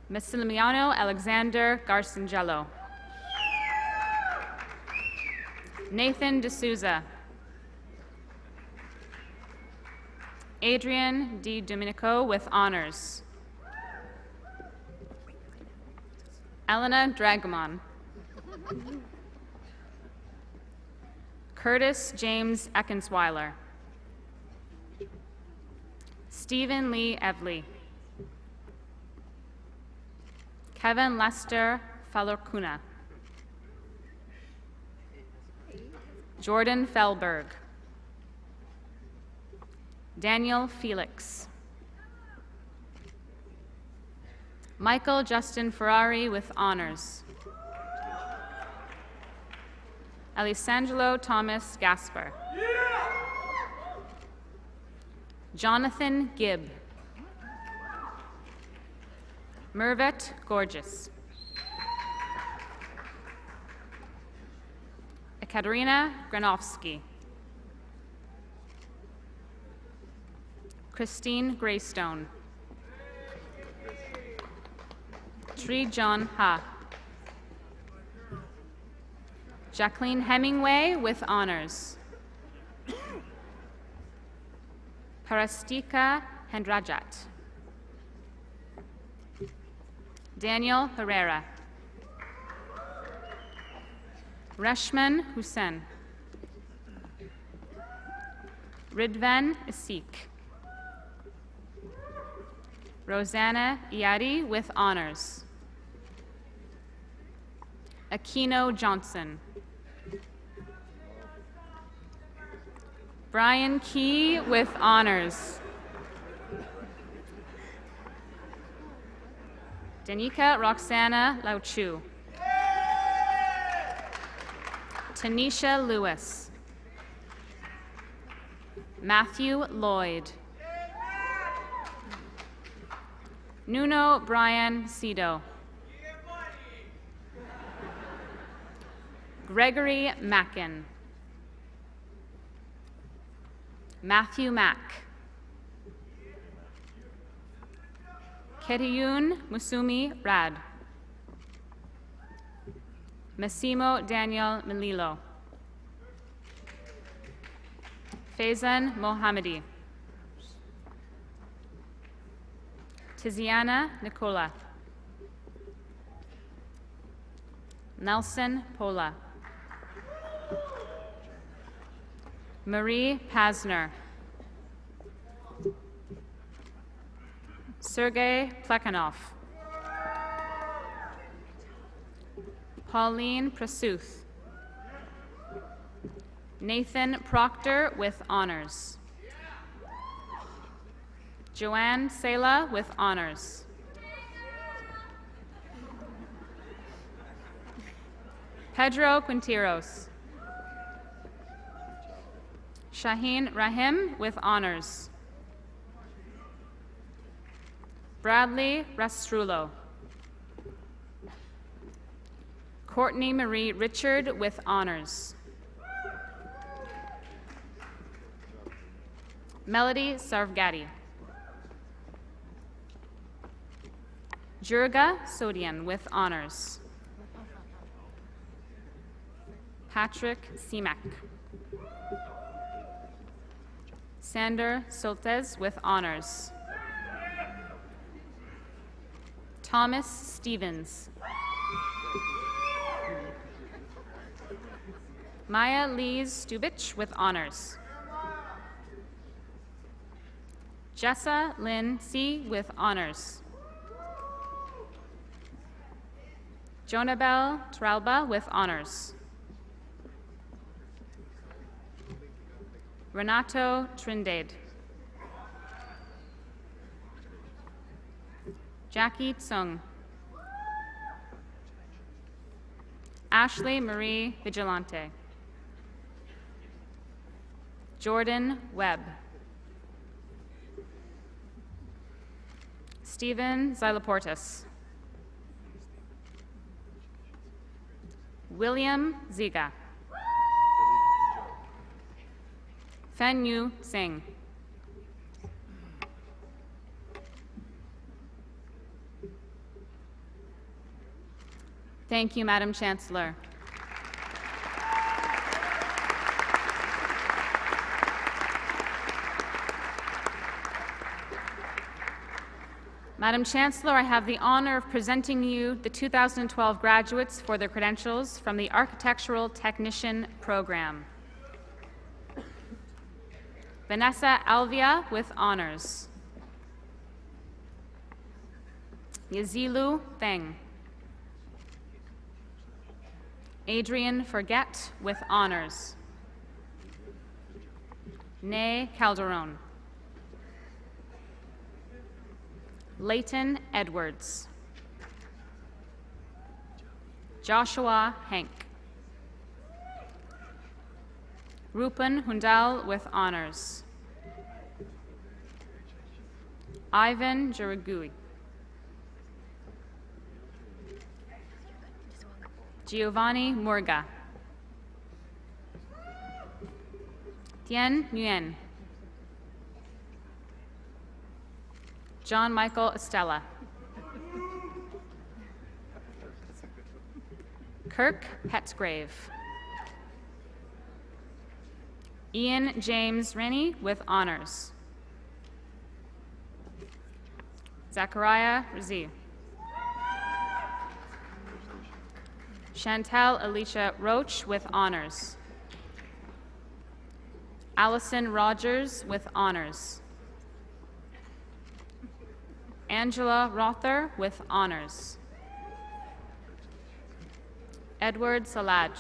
Massimiliano Alexander Garcingello. Nathan D'Souza. Adrian Di Domenico with honors. Elena Dragomon. Curtis James Eckensweiler. Stephen Lee Evley. Kevin Lester Falorcuna. Jordan Fellberg. Daniel Felix. Michael Justin Ferrari with honors. Alessandro Thomas Gasper. Jonathan Gibb. Mervet Gorgeous. Ekaterina Granovsky. Christine Greystone. Tri John Ha. Jacqueline Hemingway with honors. Parastika Hendrajat. Daniel Herrera. Reshman Hussain. Ridvan Isik. Rosanna Iadi with honors. Aquino Johnson. Brian Key with honors. Danica Roxana Lauchu. Tanisha Lewis. Matthew Lloyd. Nuno Brian Cedo. Gregory Mackin. Matthew Mack. Ketiyun Musumi Rad. Massimo Daniel Melillo. Faizan Mohammadi. Tiziana Nicola. Nelson Pola. Marie Pasner. Sergei Plekhanov. Pauline Prasuth. Nathan Proctor with honors. Joanne Sela with honors. Pedro Quinteros. Shaheen Rahim with honors. Bradley Rastrullo. Courtney Marie Richard with honors. Melody Sarvgadi. Jurga Sodian with honors. Patrick Simak. Sander Soltes with honors. Thomas Stevens. Maya Lees Stubich with honors. Jessa Lynn C. with honors. Jonabel Tralba with honors. Renato Trindade. Jackie Tsung. Ashley Marie Vigilante. Jordan Webb. Stephen Zyloportis. William Ziga. Fenyu Singh. Thank you, Madam Chancellor. Madam Chancellor, I have the honor of presenting you the 2012 graduates for their credentials from the Architectural Technician Program. Vanessa Alvia with honors. Yazilu Theng. Adrian Forget with honors. Nay Calderon. Leighton Edwards. Joshua Hank. Rupan Hundal with honors. Ivan Jiragui. Giovanni Murga. Tien Nguyen. John Michael Estella. Kirk Petgrave. Ian James Rennie with honors. Zachariah Razi. Chantal Alicia Roach with honors. Allison Rogers with honors. Angela Rother with honors. Edward Salaj.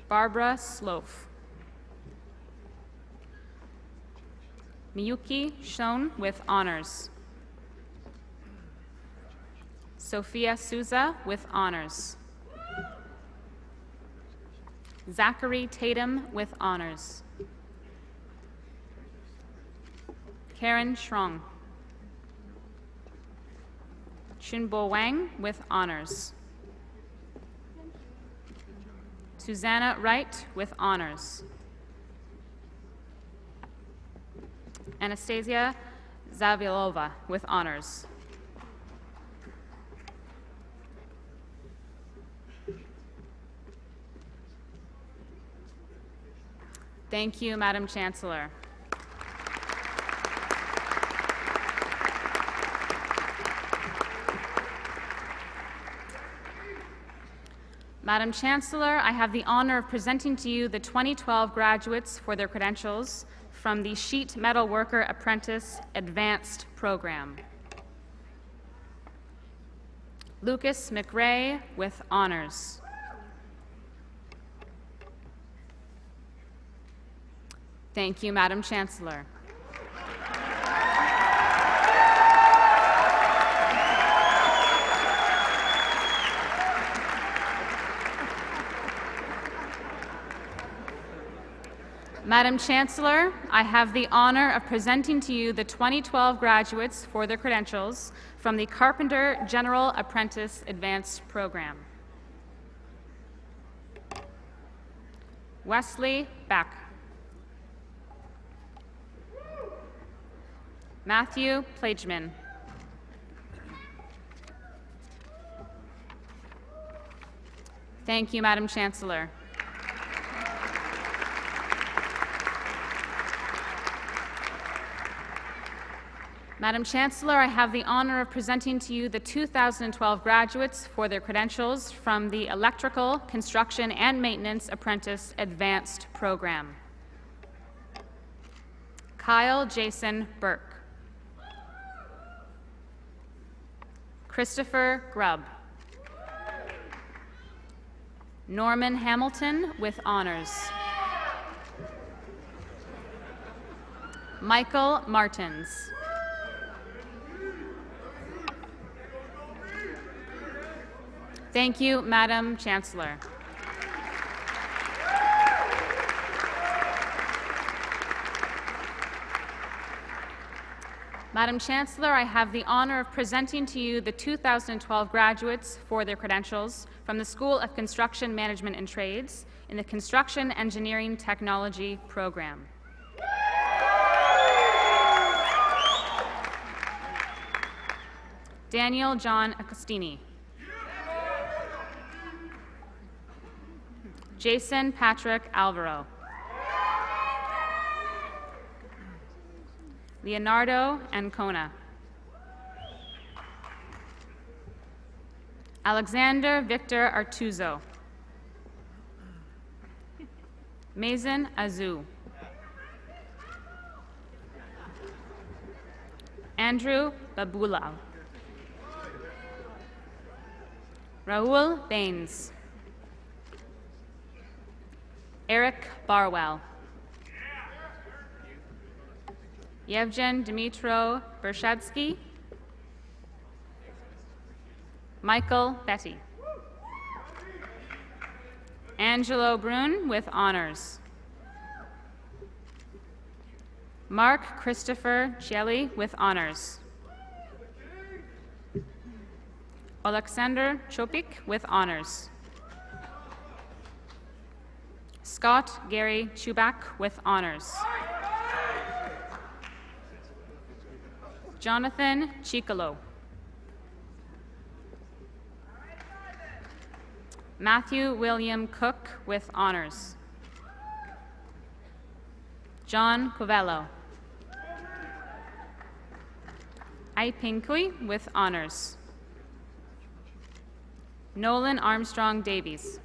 Barbara Sloaf. Miyuki Shone with honors. Sophia Souza with honors. Zachary Tatum with honors. Karen Shrong. Chunbo Wang with honors. Susanna Wright with honors. Anastasia Zavilova with honors. Thank you, Madam Chancellor. Madam Chancellor, I have the honor of presenting to you the 2012 graduates for their credentials from the Sheet Metal Worker Apprentice Advanced Program. Lucas McRae with honors. Thank you, Madam Chancellor. Madam Chancellor, I have the honor of presenting to you the 2012 graduates for their credentials from the Carpenter General Apprentice Advanced Program. Wesley Beck. Matthew Plageman. Thank you, Madam Chancellor. Madam Chancellor, I have the honor of presenting to you the 2012 graduates for their credentials from the Electrical, Construction, and Maintenance Apprentice Advanced Program. Kyle Jason Burke. Christopher Grubb. Norman Hamilton with honors. Michael Martins. Thank you, Madam Chancellor. Madam Chancellor, I have the honor of presenting to you the 2012 graduates for their credentials from the School of Construction Management and Trades in the Construction Engineering Technology program. Daniel John Agostini. Jason Patrick Alvaro. Leonardo Ancona. Alexander Victor Artuzo. Mazen Azu. Andrew Babulal. Raul Baines. Eric Barwell. Yevgen Dmitro Bershadski. Michael Betty. Angelo Brun with honors. Mark Christopher Chieli with honors. Alexander Chopik with honors. Scott Gary Chubak with honors. Jonathan Chicolo. Matthew William Cook with honors. John Covello. Aiping Kui with honors. Nolan Armstrong Davies.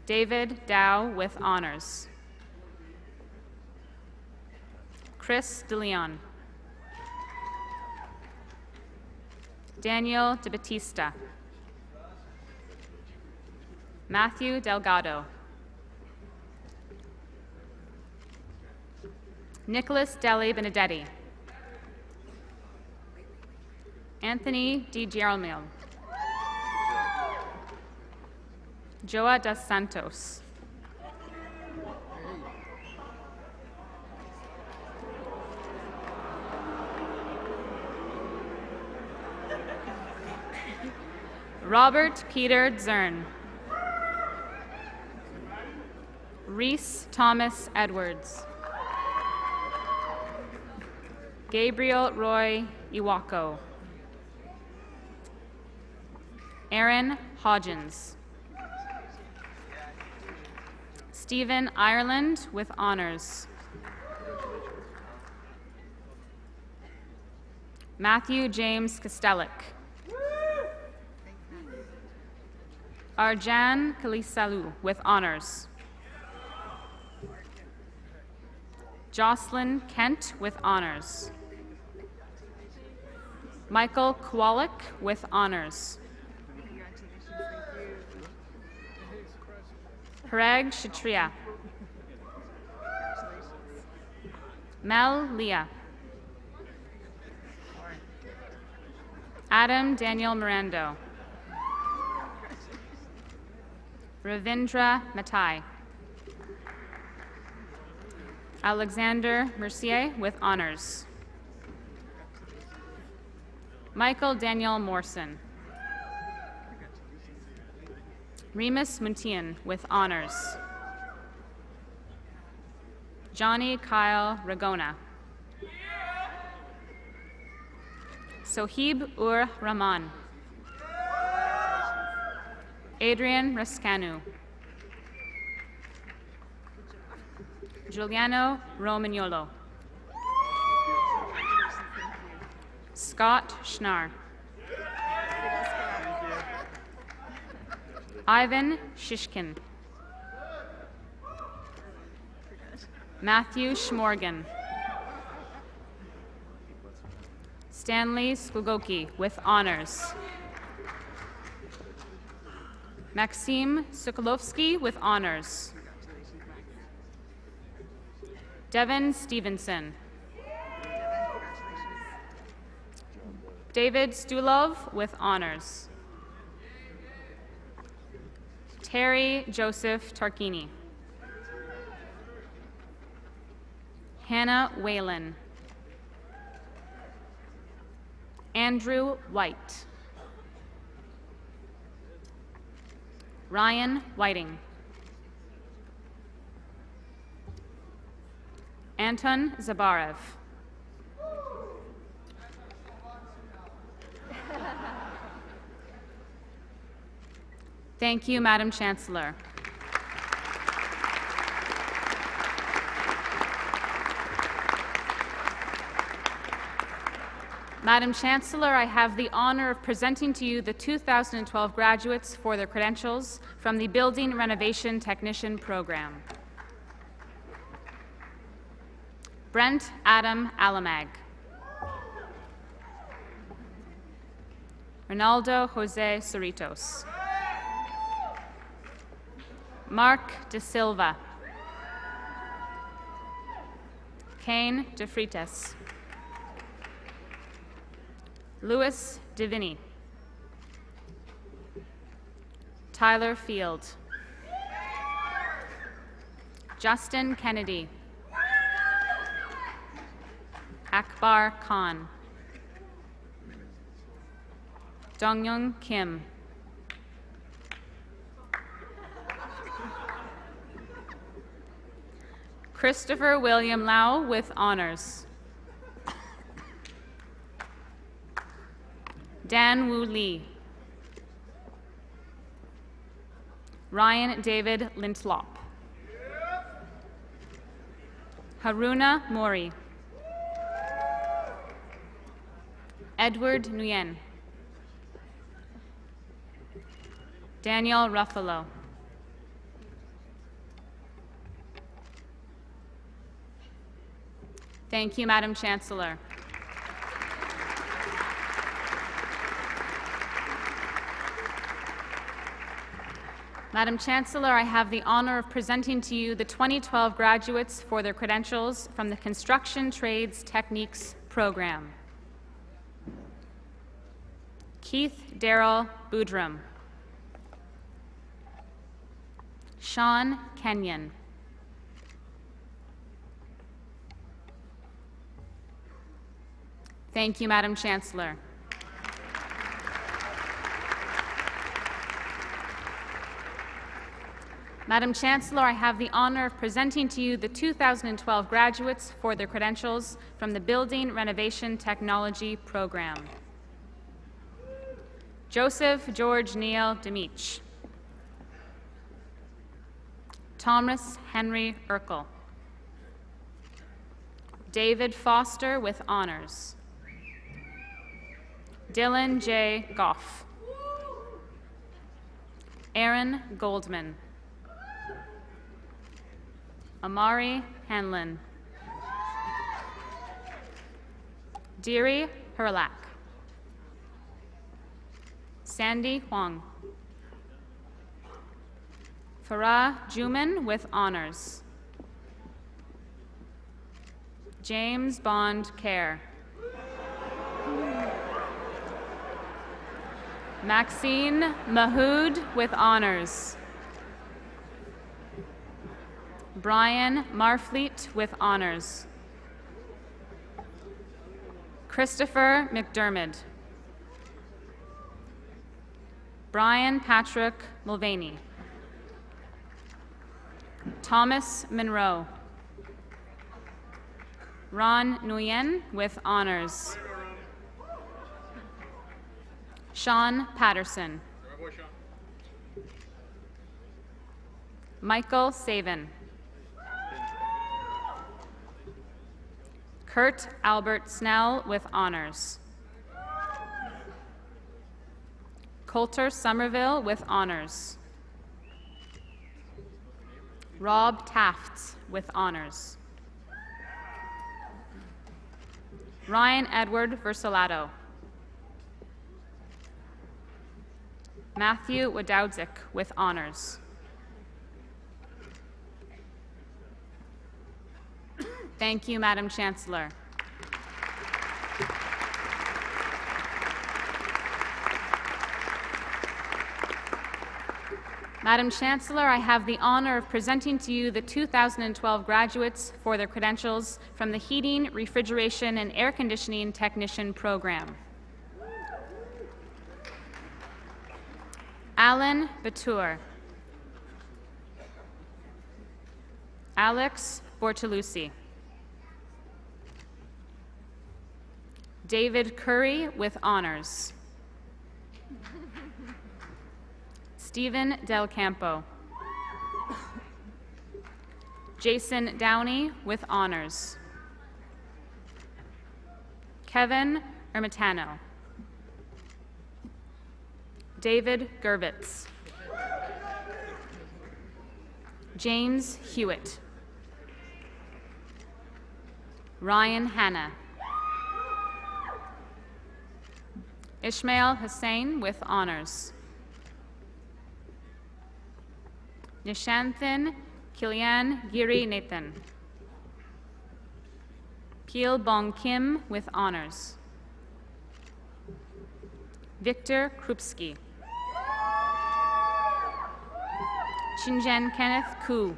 David Dow with honors. Chris DeLeon. Daniel De Batista. Matthew Delgado. Nicholas Deli Benedetti. Anthony Di Giarmil. Joa dos Santos. Robert Peter Zern. Reese Thomas Edwards. Gabriel Roy Iwako. Aaron Hodgins. Stephen Ireland with honors. Matthew James Kostelik. Arjan Kalisalu with honors. Jocelyn Kent with honors. Michael Kowalik with honors. Parag Kshatriya. Mel Leah. Adam Daniel Mirando. Ravindra Matai. Alexander Mercier with honors. Michael Daniel Morrison. Remus Muntian with honors. Johnny Kyle Ragona. Sohib Ur Rahman. Adrian Rascanu. Giuliano Romagnolo. Scott Schnar. Ivan Shishkin. Matthew Schmorgan. Stanley Skugoki with honors. Maxim Sokolovsky with honors. Devin Stevenson. David Stulov with honors. Terry Joseph Tarquini. Hannah Whalen. Andrew White. Ryan Whiting. Anton Zabarev. Thank you, Madam Chancellor. Madam Chancellor, I have the honor of presenting to you the 2012 graduates for their credentials from the Building Renovation Technician Program. Brent Adam Alamag. Ronaldo Jose Cerritos. Mark De Silva. Kane De Freitas. Louis Divini. Tyler Field. Justin Kennedy. Akbar Khan. Dongyoung Kim. Christopher William Lau with honors. Dan Wu Lee. Ryan David Lintlop. Haruna Mori. Edward Nguyen. Daniel Ruffalo. Thank you, Madam Chancellor. Madam Chancellor, I have the honor of presenting to you the 2012 graduates for their credentials from the Construction Trades Techniques Program. Keith Darrell Boudrum. Sean Kenyon. Thank you, Madam Chancellor. Madam Chancellor, I have the honor of presenting to you the 2012 graduates for their credentials from the Building Renovation Technology Program. Joseph George Neil Demich. Thomas Henry Urkel. David Foster with honors. Dylan J. Goff. Aaron Goldman. Amari Hanlon. Deary Herlach. Sandy Huang. Farah Juman with honors. James Bond Kerr. Maxine Mahood with honors. Brian Marfleet with honors. Christopher McDermott. Brian Patrick Mulvaney. Thomas Monroe. Ron Nguyen with honors. Sean Patterson. Michael Savin. Kurt Albert Snell with honors. Coulter Somerville with honors. Rob Taft with honors. Ryan Edward Versolato. Matthew Wadowdzik with honors. Thank you, Madam Chancellor. Madam Chancellor, I have the honor of presenting to you the 2012 graduates for their credentials from the Heating, Refrigeration, and Air Conditioning Technician program. Alan Batur. Alex Bortolucci. David Curry with honors. Stephen Del Campo. Jason Downey with honors. Kevin Ermitano. David Gervitz. James Hewitt. Ryan Hanna. Ishmael Hussain with honors. Nishanthan Kilian Giri Nathan. Peel Bong Kim with honors. Victor Krupski. Chinjen Kenneth Koo.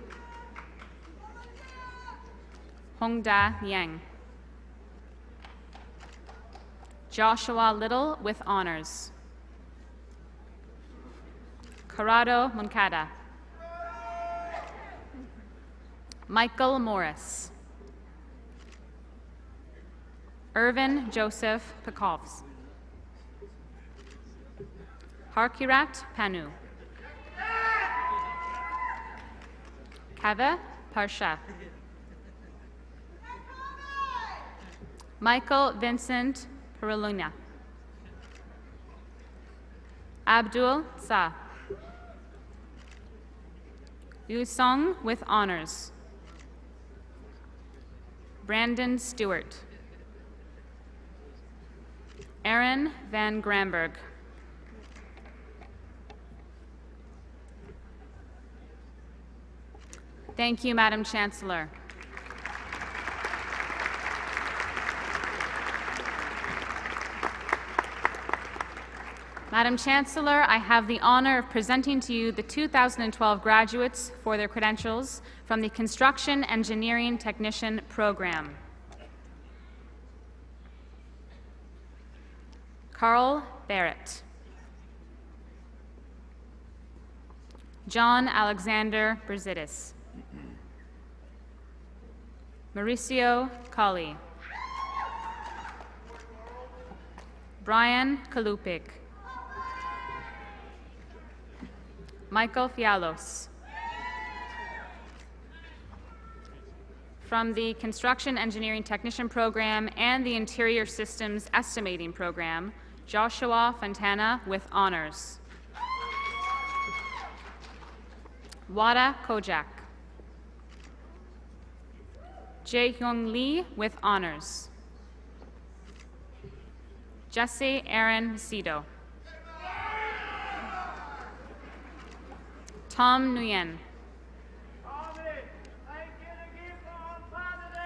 Hongda Yang. Joshua Little with honors. Corrado Moncada. Michael Morris. Irvin Joseph Pekovs. Harkirat Panu. Kava Parsha. Michael Vincent Peruluna. Abdul Sa. Yu Song with honors. Brandon Stewart. Aaron Van Gramberg. Thank you, Madam Chancellor. Madam Chancellor, I have the honor of presenting to you the 2012 graduates for their credentials from the Construction Engineering Technician program. Carl Barrett. John Alexander Brzidis. Mauricio Colley. Brian Kalupik. Michael Fialos. From the Construction Engineering Technician program and the Interior Systems Estimating program, Joshua Fontana with honors. Wada Kojak. Jae-hyung Lee with honors. Jesse Aaron Macedo. Tom Nguyen.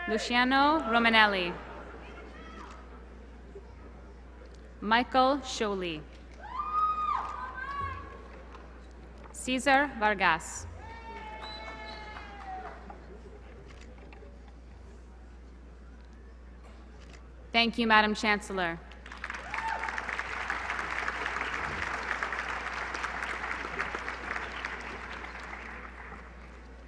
Luciano Romanelli. Michael Sholey. Cesar Vargas. Thank you, Madam Chancellor.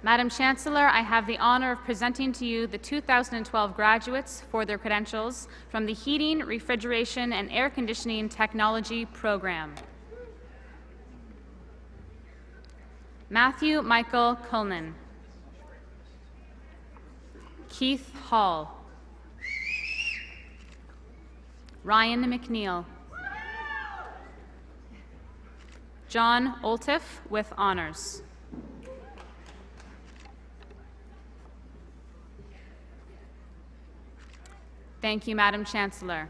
Madam Chancellor, I have the honor of presenting to you the 2012 graduates for their credentials from the Heating, Refrigeration, and Air Conditioning Technology program. Matthew Michael Cullen. Keith Hall. Ryan McNeil. John Oltiff with honors. Thank you, Madam Chancellor.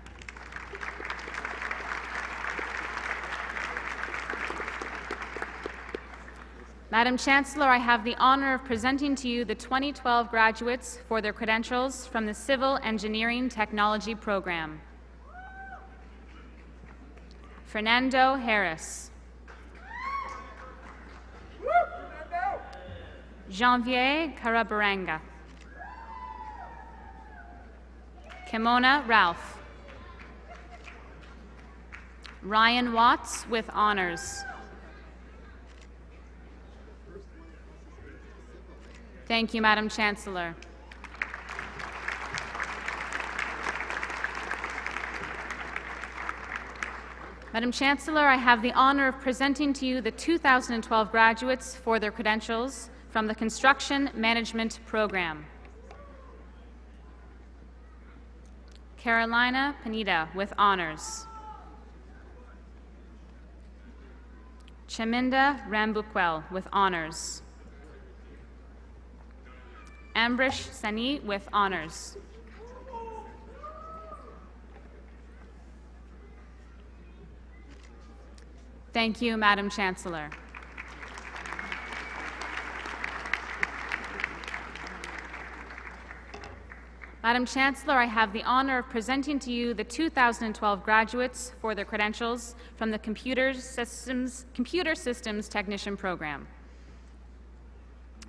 Madam Chancellor, I have the honor of presenting to you the 2012 graduates for their credentials from the Civil Engineering Technology program. Fernando Harris. Janvier Karabaranga. Kimona Ralph. Ryan Watts with honors. Thank you, Madam Chancellor. Madam Chancellor, I have the honor of presenting to you the 2012 graduates for their credentials from the Construction Management Program. Carolina Pineda with honors. Chaminda Rambukwel with honors. Ambrish Sani with honors. Thank you, Madam Chancellor. Madam Chancellor, I have the honor of presenting to you the 2012 graduates for their credentials from the Computer Systems Technician Program.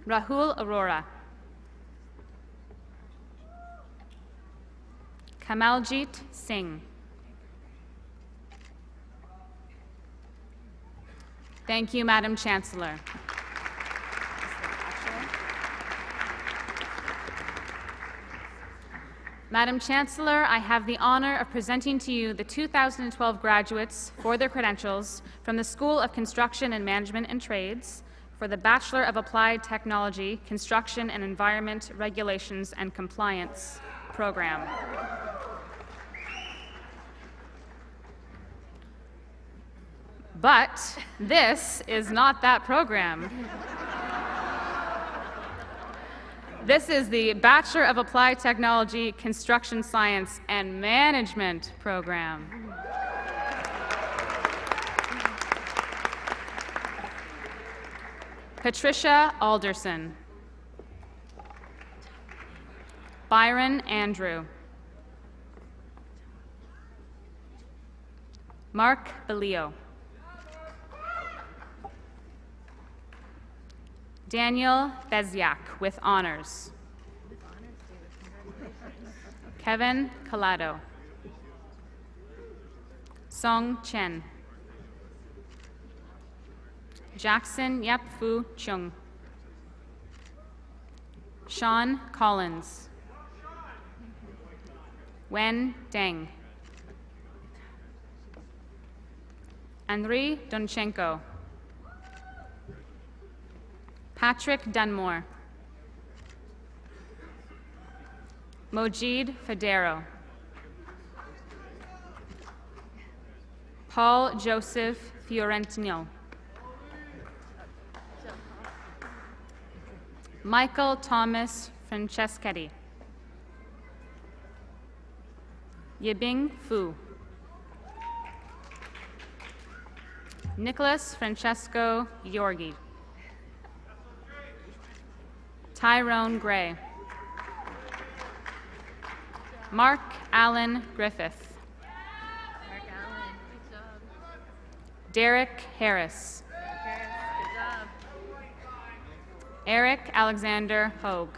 Rahul Arora. Kamaljit Singh. Thank you, Madam Chancellor. Madam Chancellor, I have the honor of presenting to you the 2012 graduates for their credentials from the School of Construction and Management and Trades for the Bachelor of Applied Technology, Construction and Environment Regulations and Compliance program. But this is not that program. This is the Bachelor of Applied Technology, Construction Science and Management program. Patricia Alderson. Byron Andrew. Mark Belio. Daniel Beziak with honors. Kevin Collado. Song Chen. Jackson Yap Fu Chung. Sean Collins. Wen Deng. Andriy Donchenko. Patrick Dunmore. Mojid Federo. Paul Joseph Fiorentino. Michael Thomas Franceschetti. Yibing Fu. Nicholas Francesco Yorgi. Tyrone Gray. Mark Allen Griffith. Derek Harris. Eric Alexander Hogue.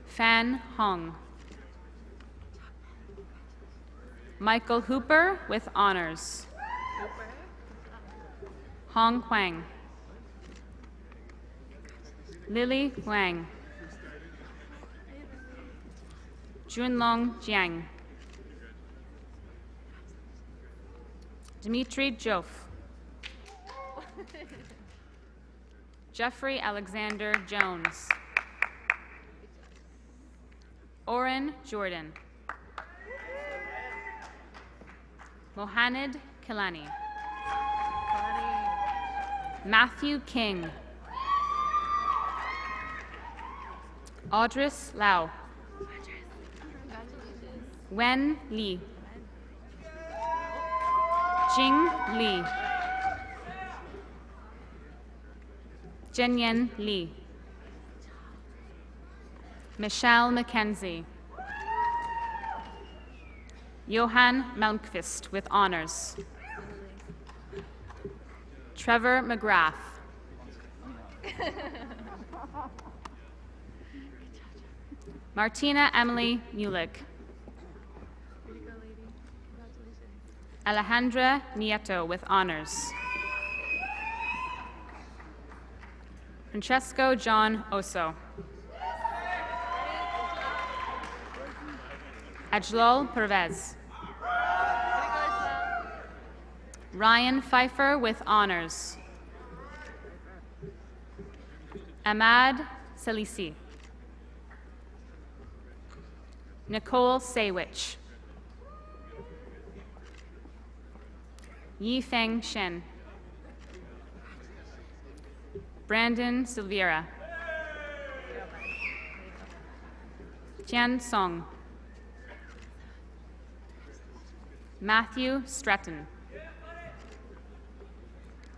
Fan Hong. Michael Hooper with honors. Hong Huang. Lily Wang. Junlong Jiang. Dmitry Joff. Jeffrey Alexander Jones. Oren Jordan. Mohamed Kilani. Matthew King. Audris Lau. Wen Li. Jing Li. Zhenyan Li. Michelle McKenzie. Johan Malmqvist with honors. Trevor McGrath. Martina Emily Mulick. Alejandra Nieto with honors. Francesco John Oso. Ajlal Pervez. Ryan Pfeiffer with honors. Ahmad Salisi. Nicole Saywich. Yifeng Shen. Brandon Silveira. Tian Song. Matthew Stratton.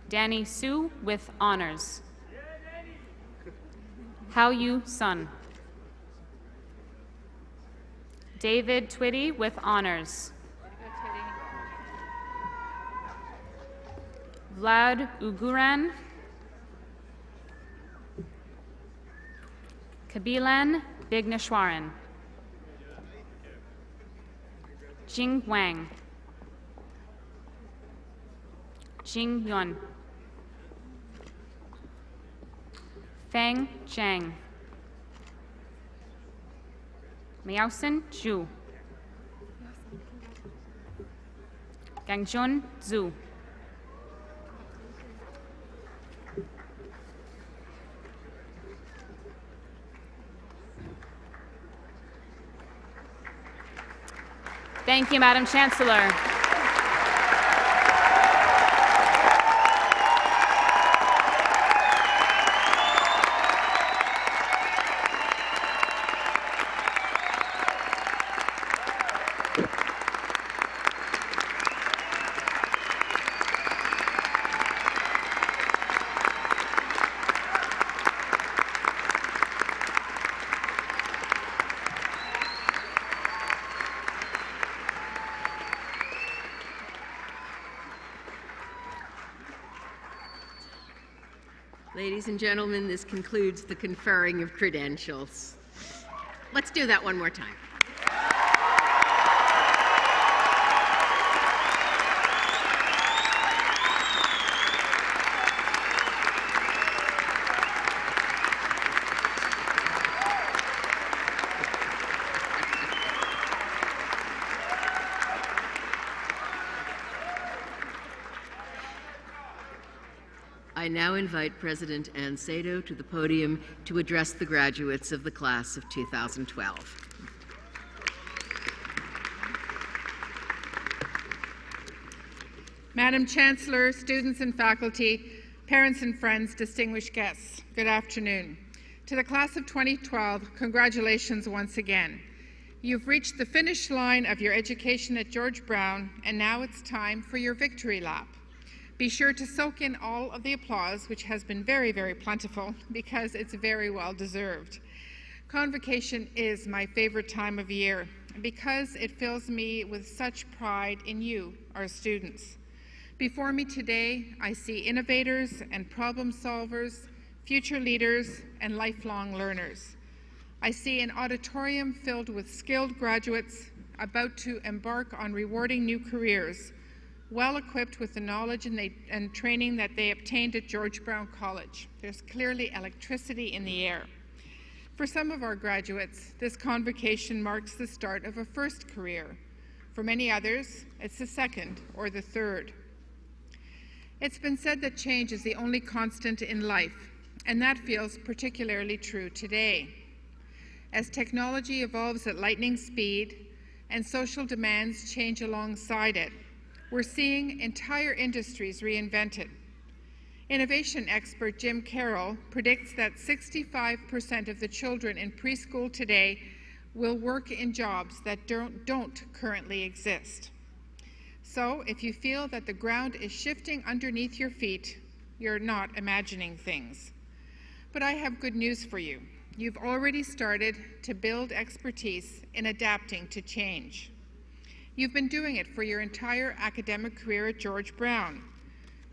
Danny Su with honors. Hao Yu Sun. David Twitty with honors. Vlad Uguran. Kabilan Bigneshwaran. Jing Wang. Jing Yuan. Feng Zhang. Miaosen Zhu. Gangjun Zhu. Thank you, Madam Chancellor. Ladies and gentlemen, this concludes the conferring of credentials. Let's do that one more time. I now invite President Ann Sado to the podium to address the graduates of the class of 2012. Madam Chancellor, students and faculty, parents and friends, distinguished guests, good afternoon. To the class of 2012, congratulations once again. You've reached the finish line of your education at George Brown, and now it's time for your victory lap. Be sure to soak in all of the applause, which has been very, very plentiful, because it's very well deserved. Convocation is my favorite time of year because it fills me with such pride in you, our students. Before me today, I see innovators and problem solvers, future leaders, and lifelong learners. I see an auditorium filled with skilled graduates about to embark on rewarding new careers, well equipped with the knowledge and training that they obtained at George Brown College. There's clearly electricity in the air. For some of our graduates, this convocation marks the start of a first career. For many others, it's the second or the third. It's been said that change is the only constant in life, and that feels particularly true today. As technology evolves at lightning speed and social demands change alongside it, we're seeing entire industries reinvented. Innovation expert Jim Carroll predicts that 65% of the children in preschool today will work in jobs that don't currently exist. So if you feel that the ground is shifting underneath your feet, you're not imagining things. But I have good news for you. You've already started to build expertise in adapting to change. You've been doing it for your entire academic career at George Brown.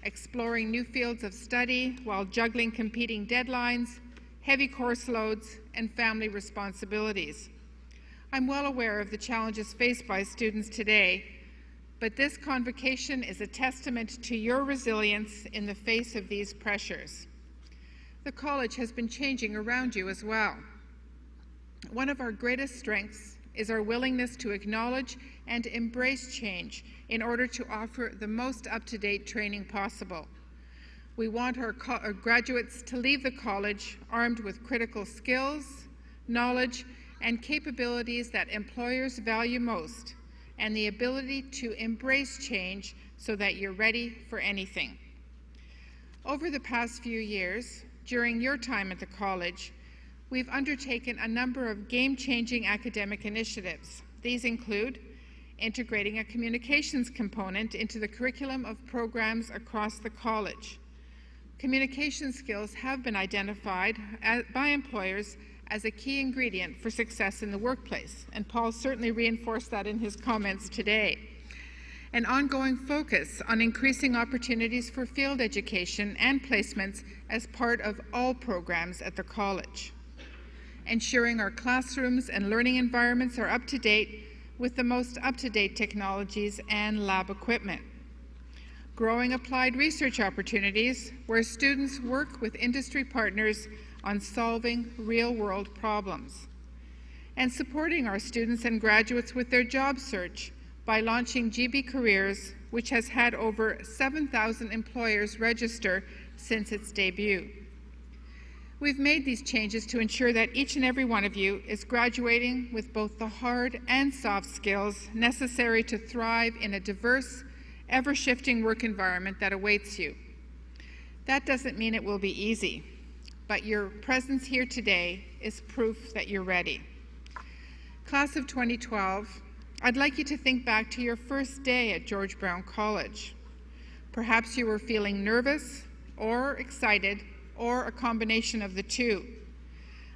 exploring new fields of study while juggling competing deadlines, heavy course loads, and family responsibilities. I'm well aware of the challenges faced by students today, but this convocation is a testament to your resilience in the face of these pressures. The college has been changing around you as well. One of our greatest strengths is our willingness to acknowledge and embrace change in order to offer the most up-to-date training possible. We want our graduates to leave the college armed with critical skills, knowledge, and capabilities that employers value most, and the ability to embrace change so that you're ready for anything. Over the past few years, during your time at the college, we've undertaken a number of game-changing academic initiatives. These include integrating a communications component into the curriculum of programs across the college. Communication skills have been identified by employers as a key ingredient for success in the workplace, and Paul certainly reinforced that in his comments today. An ongoing focus on increasing opportunities for field education and placements as part of all programs at the college. Ensuring our classrooms and learning environments are up to date with the most up-to-date technologies and lab equipment. Growing applied research opportunities where students work with industry partners on solving real-world problems. And supporting our students and graduates with their job search by launching GB Careers, which has had over 7,000 employers register since its debut. We've made these changes to ensure that each and every one of you is graduating with both the hard and soft skills necessary to thrive in a diverse, ever-shifting work environment that awaits you. That doesn't mean it will be easy, but your presence here today is proof that you're ready. Class of 2012, I'd like you to think back to your first day at George Brown College. Perhaps you were feeling nervous or excited, or a combination of the two.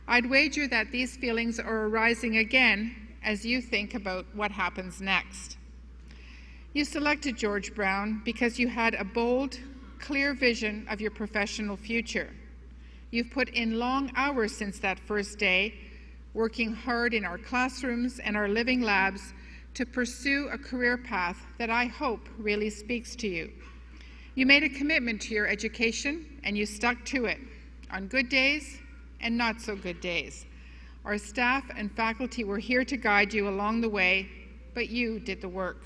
I'd wager that these feelings are arising again as you think about what happens next. You selected George Brown because you had a bold, clear vision of your professional future. You've put in long hours since that first day, working hard in our classrooms and our living labs to pursue a career path that I hope really speaks to you. You made a commitment to your education and you stuck to it, on good days and not so good days. Our staff and faculty were here to guide you along the way, but you did the work.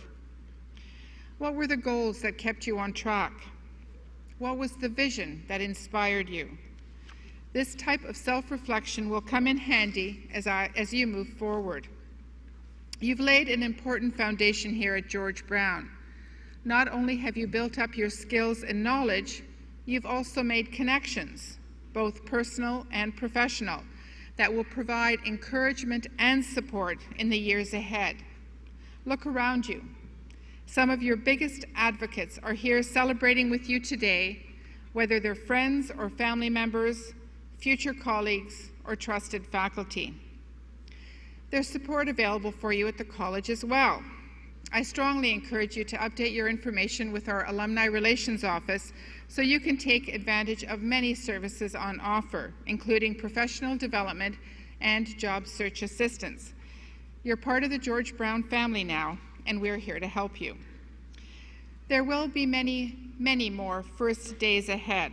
What were the goals that kept you on track? What was the vision that inspired you? This type of self-reflection will come in handy as you move forward. You've laid an important foundation here at George Brown. Not only have you built up your skills and knowledge, you've also made connections, both personal and professional, that will provide encouragement and support in the years ahead. Look around you. Some of your biggest advocates are here celebrating with you today, whether they're friends or family members, future colleagues, or trusted faculty. There's support available for you at the college as well. I strongly encourage you to update your information with our Alumni Relations Office so you can take advantage of many services on offer, including professional development and job search assistance. You're part of the George Brown family now, and we're here to help you. There will be many, many more first days ahead.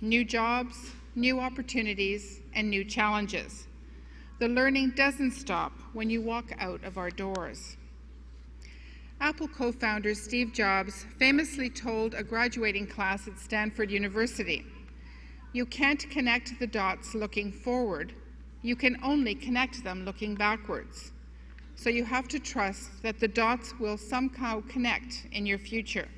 New jobs, new opportunities, and new challenges. The learning doesn't stop when you walk out of our doors. Apple co-founder Steve Jobs famously told a graduating class at Stanford University, "You can't connect the dots looking forward. You can only connect them looking backwards. So you have to trust that the dots will somehow connect in your future."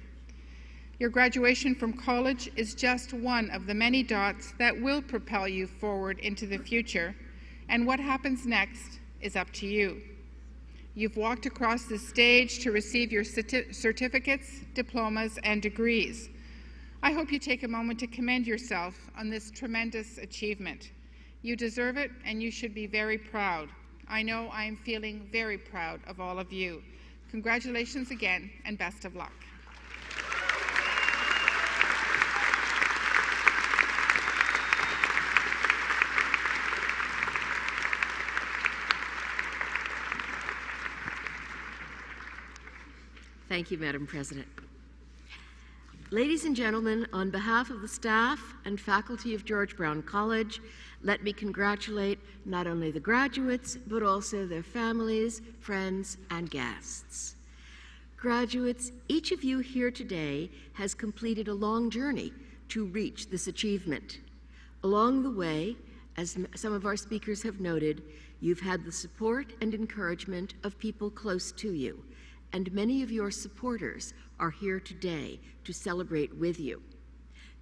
Your graduation from college is just one of the many dots that will propel you forward into the future, and what happens next is up to you. You've walked across the stage to receive your certificates, diplomas, and degrees. I hope you take a moment to commend yourself on this tremendous achievement. You deserve it, and you should be very proud. I know I am feeling very proud of all of you. Congratulations again, and best of luck. Thank you, Madam President. Ladies and gentlemen, on behalf of the staff and faculty of George Brown College, let me congratulate not only the graduates, but also their families, friends, and guests. Graduates, each of you here today has completed a long journey to reach this achievement. Along the way, as some of our speakers have noted, you've had the support and encouragement of people close to you, and many of your supporters are here today to celebrate with you.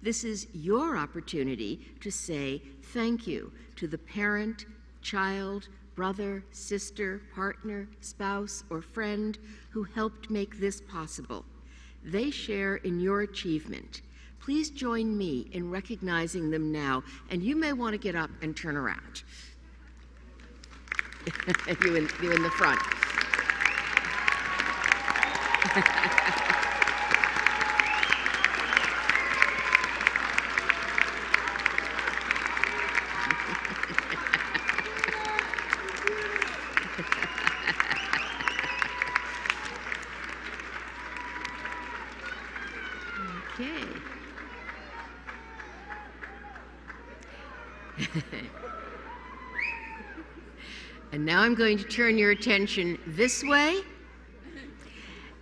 This is your opportunity to say thank you to the parent, child, brother, sister, partner, spouse, or friend who helped make this possible. They share in your achievement. Please join me in recognizing them now, and you may want to get up and turn around. you in the front. Okay. And now I'm going to turn your attention this way,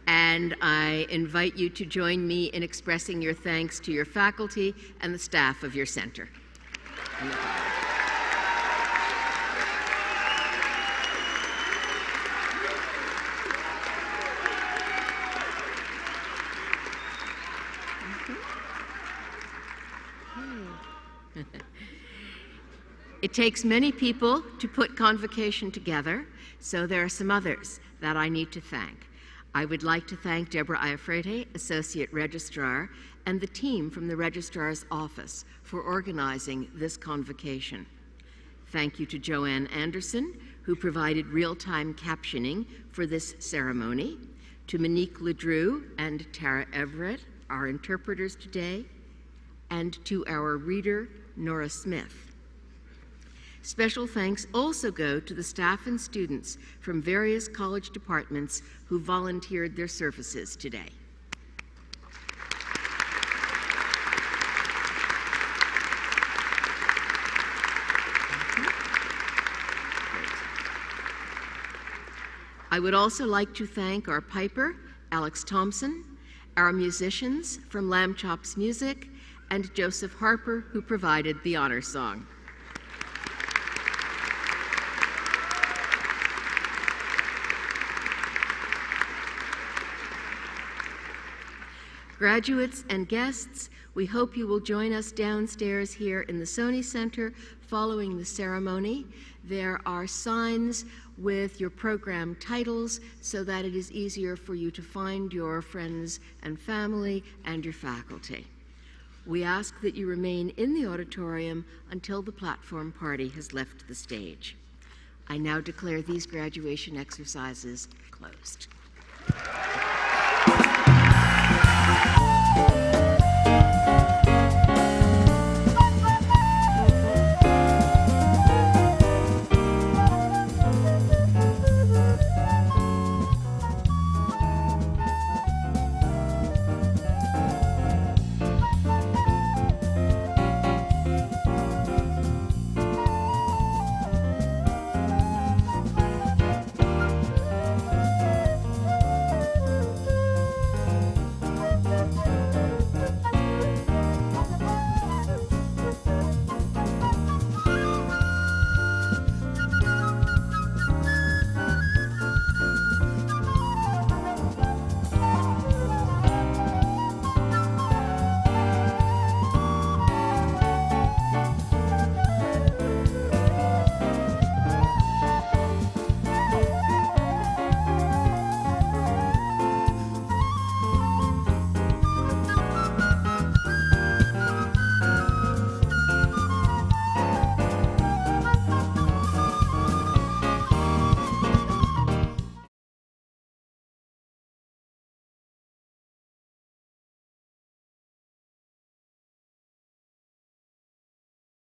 and I invite you to join me in expressing your thanks to your faculty and the staff of your center. It takes many people to put convocation together, so there are some others that I need to thank. I would like to thank Deborah Iafrate, Associate Registrar, and the team from the Registrar's Office for organizing this convocation. Thank you to Joanne Anderson, who provided real-time captioning for this ceremony, to Monique Ledrew and Tara Everett, our interpreters today, and to our reader, Nora Smith. Special thanks also go to the staff and students from various college departments who volunteered their services today. I would also like to thank our piper, Alex Thompson, our musicians from Lamb Chops Music, and Joseph Harper, who provided the honor song. Graduates and guests, we hope you will join us downstairs here in the Sony Center following the ceremony. There are signs with your program titles so that it is easier for you to find your friends and family and your faculty. We ask that you remain in the auditorium until the platform party has left the stage. I now declare these graduation exercises closed.